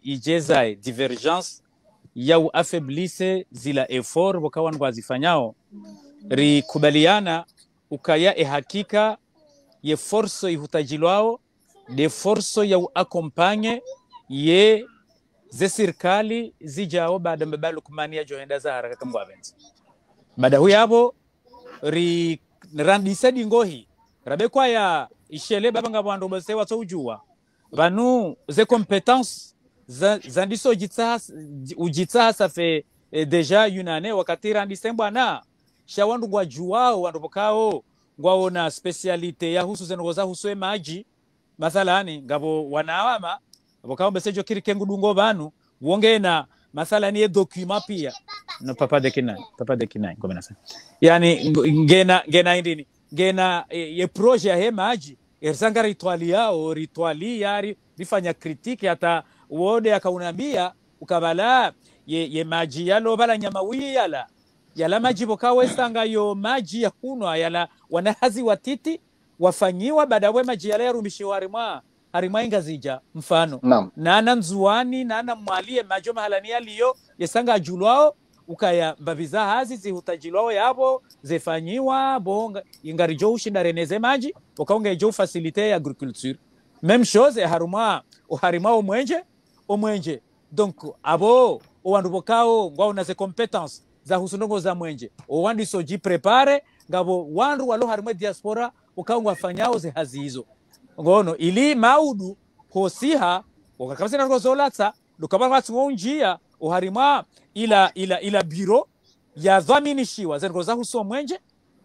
ijezai divergence ya affablisse zila effort bokawa ngwazifanyao rikubaliana ukaya hakika ye force ihutajilwao de force ya accompagne ye ze serikali zijao baada mbalo kumania joenda za haraka kama benzi baada huyabo ri randisedi ngohi rabe kwa ya ishele babanga bwandu bose watujua banu ze compétences zandiso ujitsa ça fait déjà une année wakati randise bwana sha wandu ngwa juwao wandu bokao ngwaona specialite ya husu zengoza huswe maji mathalani ngabo wanawama bokao besejo kirikengu dungo banu wongena mathalani ye document pia no papa de kinai komena sana yani ngena indini ngena ye projet ya he maji erzanga rituali yao rituali yari rifanya critique hata wode akaunambia ukabala ye maji yalo bala nyamawi yala maji bokao esanga yo maji ya kunwa yala wanahazi watiti wafanyiwa badawe maji yale yarumishiwa harimwa ingazija mfano nana nzuani nana mwalie majo mahalani yaliyo yesanga julwao ukaya mbabiza hazi zihutajilwao yabo zefanyiwa bonga ingarijo ushinda reneze maji ukaonga jo facilite agriculture même chose harima omwenje donc abo owandu bokao ngwa una ze compétences za husundongo za mwenje owandi soji prepare ngabo wandu walo harima diaspora ukaonga fanyao ze hazi hizo ngono ili maudu hosiha wakakabisa na rozolatsa dukaba watsunjia uharima ila biro ya dhaminishiwa zengoza huso mwenje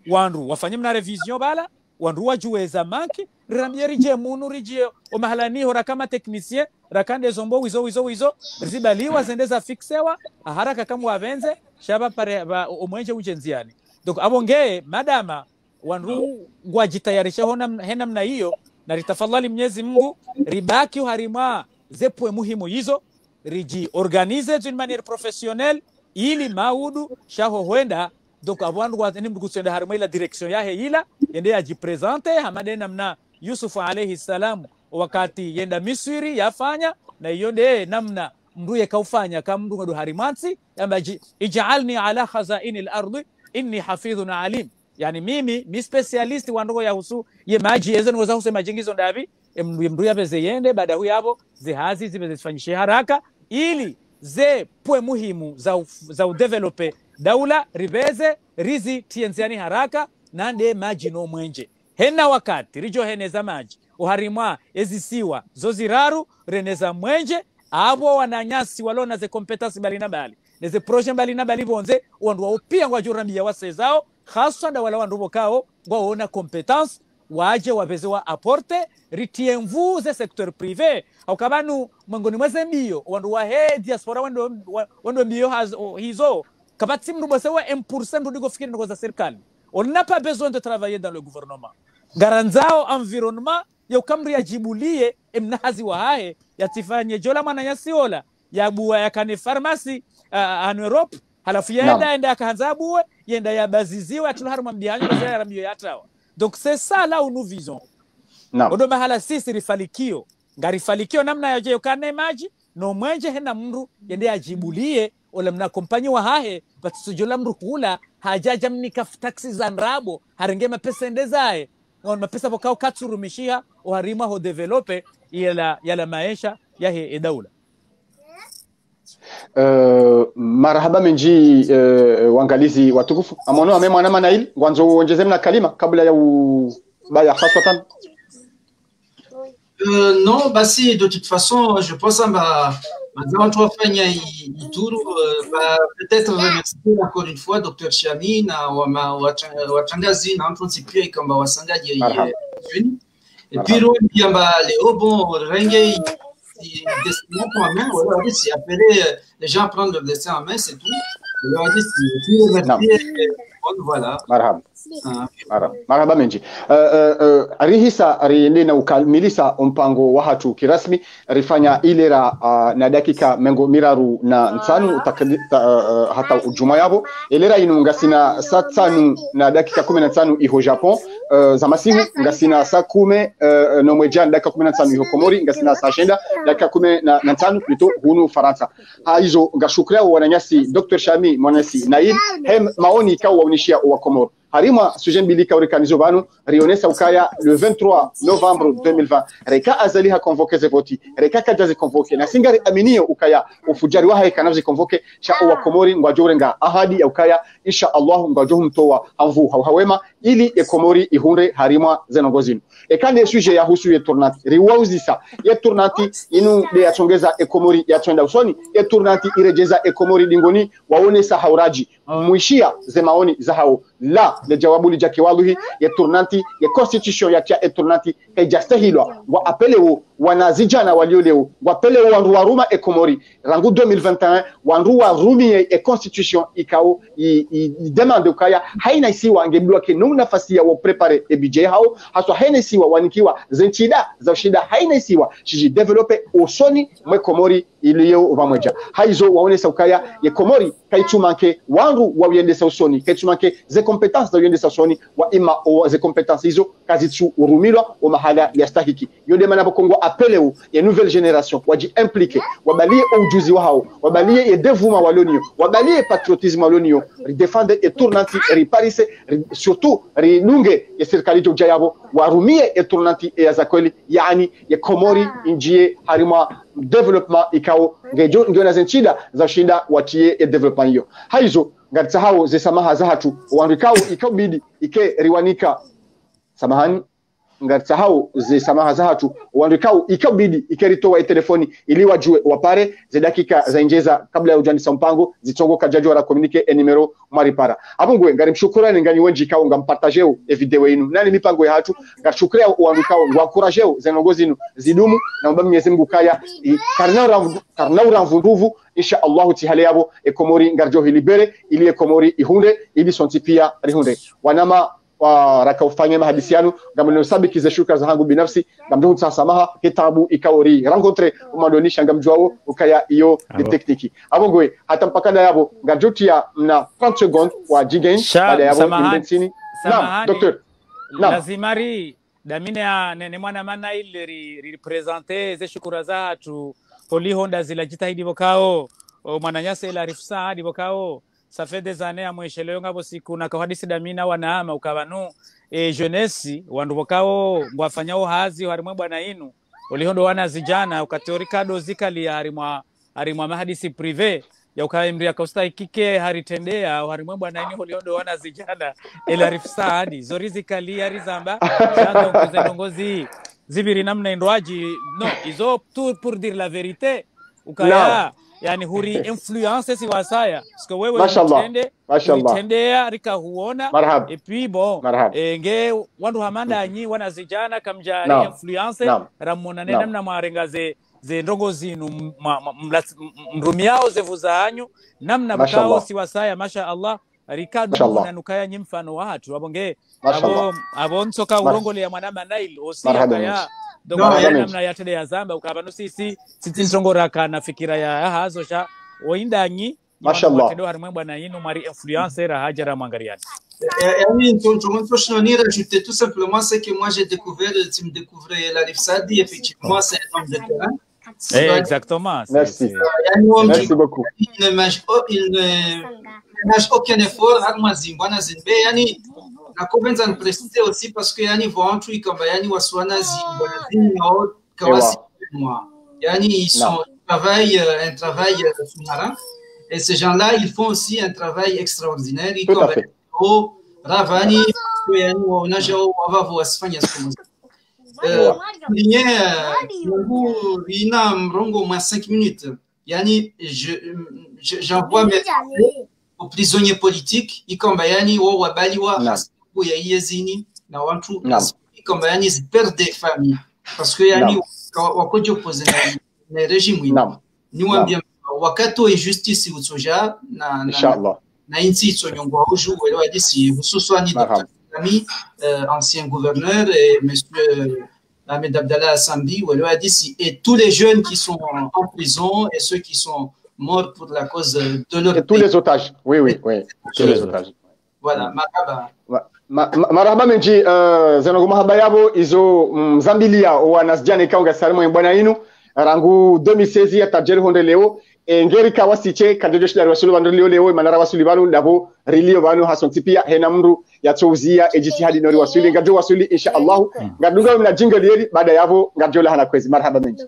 wandu wafanye mna revision bala wandu wajueza manki rambieri je munu rije o mahalani hora kama technicien rakande zombo wizo zibaliwa zendeza fixewa haraka kama wavenze shaba pare o mwenje ujenziani donc abonge madama wandu ngwajitayarisha hena mna hiyo na ritafadhali Mwenyezi Mungu ribaki harima zepwe muhimu hizo riji organize d'une manière professionnelle ili maudu shaho huenda donc abantu watani mdukusenda harima ila direction yahe ila yende ajipresente hamade namna Yusuf alayhi salam wakati yenda Misri yafanya na yonde namna mruye kaufanya kama mdu ngado harimansi yambaji ij'alni ala khazain al-ardh inni hafidhun alim yani mimi mi specialist wandogo ya husu ye maji ezo ngoza huse majingizo ndabi mdu yapeze yende baada hu yabo zihazi zifanyishe haraka ili ze pwe muhimu za udevelope daula ribeze rizi tienziani haraka nande maji no mwenje hena wakati rijo heneza maji uharimwa ezisiwa zoziraru reneza mwenje abo wananyasi walona ze competence balina bali neze projet balina bali bonze wandu opia ngwa jurambia wasezao hasa da wala wandu bokao ngwaona competence waje wabezewa apporte ritienvu ze secteur privé au kabanu mangoni mweze mbio wandu wa he diaspora wandu mbio hizo kabati mrubo sewa 1% ndigo fikiri ngo za serikali on n'a pas besoin de travailler dans le gouvernement garanzao environnement ya ukamri yajibulie emnahazi wa hae yatifanye jola mwana yasiola ya buwa ya kane pharmacy en Europe halafu yenda akaanza buwe yenda ya baziziwa atulharuma mbianyo za rambio yatawa donc c'est ça là où nous visons odo mahala sisi rifalikio ngarifalikio namna yaje yokane maji no mwenje hena mru yende ajibulie ole mna kompanyi wa hahe batujola mru kula hajaja mnika taxi za nrabo harenge mapesa endezae on mapesa bokao katsurumishia oharima ho develope yala maisha yahe daula marhaba menji wangalizi watukufu amono amema na manail ngwanzo ongeze mna kalima kabla ya baya khaswatan non bah si de toute façon je pense maintenant toi fanya ituru peut-être remercier encore une fois Dr. Shami na watangazi na antonsipi kamba wasangaji et puis royamba leo bon renge destin en main voilà si appeler les gens prendre le destin en main c'est tout voilà marhaba menji rihisa riende na ukamilisa mpango wa hatu kirasmi rifanya ilera na dakika mengo miraru na nsanu hata ujuma yabo ilera inu ngasina satanu na dakika 15 iho Japon za masihu ngasina saa 10 no mwejan dakika 15 iho Komori ngasina saa shenda dakika 15 plutôt hunu Faransa hizo ngashukria wananyasi Dr. Shami mwanasi Nail hem maoni kwa waunishia wa Komoro harima sujet bilika urikanizo banu rionesa ukaya le 23 novembre 2020 reka azali ha convoquer ze voti reka kajaze convoquer na singari aminio ukaya ufujari wa haikanazi convoquer sha wa Komori ngwajorenga ahadi ya ukaya insha Allah ngwajohum towa hamvu hawema ili ekomori ihunde harima zenongozinu ekande suje ya husu eturnati riwauzisa eturnati inu de yachongeza ekomori yachonda usoni eturnati irejeza ekomori dingoni waone sahauraji muishia zemaoni zahao la le jawabu li jaki waluhi eturnati ya constitution ya tia eturnati kajastahilwa wa apeleo wanazijana walio leo wapeleo wanruaruma ekomori rangu 2021 wanruwa rumi e constitution ikao i demande ukaya haina isiwa angebilwa ke nuna fasi ya wo prepare e budget hao haswa haina isiwa wanikiwa zenchida za shida haina isiwa shiji develope osoni mwe komori iliyo vamweja haizo waone saukaya ye komori kaichumanke wanru wawende sausoni kaichumanke ze competence za wende sausoni wa ima o ze competence hizo kazitu urumilwa o mahala yastahiki yode manabo kongo apeleu ya nouvelle génération waji impliquer wabalie ujuzi wao wabalie ye devuma walonio wabalie patriotisme walonio défendre et tournanti riparise surtout rinunge ya serikali jojayabo warumie et tournanti e azakweli yani ya komori injie harima development ikao ngejo ndio na zenchida za shinda watie e development hiyo haizo ngatsa hao ze samaha za hatu wandikao ikabidi ike riwanika samahani ngatsa hao ze samaha za hatu wandikao ikabidi ikeritoa telefoni ili wajue wapare ze dakika za injeza kabla ya ujandisa mpango zitongo kajaji wala communique e numero maripara abungwe ngari mshukurani ngani wenji kao ngampartageo e video yenu nani mipango ya hatu ngashukuria wandikao ngwakurajeo zenongozi inu zidumu na mbami Mwenyezi Mungu kaya karnaura mvunduvu insha Allah tihale yabo ekomori ngarjo hilibere ili ekomori ihunde ili sontipia rihunde wanama waraka ufanye mahadisiano ngamno sabiki za shukrani zangu binafsi ngamdo samaha kitabu ikawori rencontre umadonisha ngamjwao ukaya iyo de tekniki abongwe hata mpakana yabo ngajotia na 30 secondes wa jigen baada yabo indensini na docteur lazimari damine ne mwana mana ile representer ze shukrani zatu poli honda zila jitahidi bokao mwananyasa ila rifsa hadi bokao ça fait des années à mwesheleyo ngabo siku na kawadisi damina wanaama ukabanu jeunesse wandu bokao ngwafanyao hazi harimwe bwana inu olihondo wana zijana ukateorikado zikali harimwa mahadisi privé ya ukaimria kausta ikike haritendea harimwe bwana inu olihondo wana zijana ila rifsa hadi zorizikali harizamba changa ukuzendongozi zibiri namna indwaji no izo tout pour dire la vérité ukaya yani huri influence si wasaya parce que wewe utendea rika huona et puis bon nge wandu hamanda anyi wana zijana kamja influence ramona namna marenga ze ndongo zinu mrumiao zevuza hanyu namna bukao si wasaya masha Allah rikadu na nukaya nyimfano watu abonge abo nsoka urongole ya mwanama Nile osika ya dogo namna ya tele ya zamba ukabano sisi ntongora kana fikira ya hazo sha oindanyi mashallah kedo harimwe bwana yinu mari influencer hajara mangariani oui je rajouter tout simplement c'est que moi j'ai découvert tu me découvrais la Rifsadi effectivement c'est un homme de terrain exactement merci beaucoup il ne nage aucun effort harmazi bwana zinbe yani na kubenza ni préciser aussi parce que yani vantu ikamba yani waswana bwana zinao kawasi moi yani ils sont un travail sous-marin et ces gens-là ils font aussi un travail extraordinaire ils comme au ravani yani wanajao wavavu wasifanya siku ina mrongo ma 5 minutes yani j'envoie mes aux prisonniers politiques ikamba yani wao wabaliwa hasibu ya yezini na watu ikamba yani perdent des familles parce que yani wakoje opposé na régime ni wambia wakati wa injustice utsoja na inshallah na inti tsonyongwa uju wale wadisi hususani Dr. Ami ancien gouverneur et monsieur Ahmed Abdallah Assambi wale wadisi et tous les jeunes qui sont en prison et ceux qui sont morts pour la cause de leur pays. Tous les otages, oui, tous les otages. Voilà, marhaba. Marhaba menji zanogo mahaba yabo izo Zambilia wanasjane kaunga salimo bwana inu rangu 2016 ya tajeri honde leo ngeri kawasiche kadejoshi la rasulu bandolio leo manara wasuli banu ndabo rilio banu hasontipia hena mru ya touzia ejiti hadi nori wasuli ngajo wasuli insha Allah ngadunga mna jingle yeri baada yavo ngajo la hana kwezi marhaba menji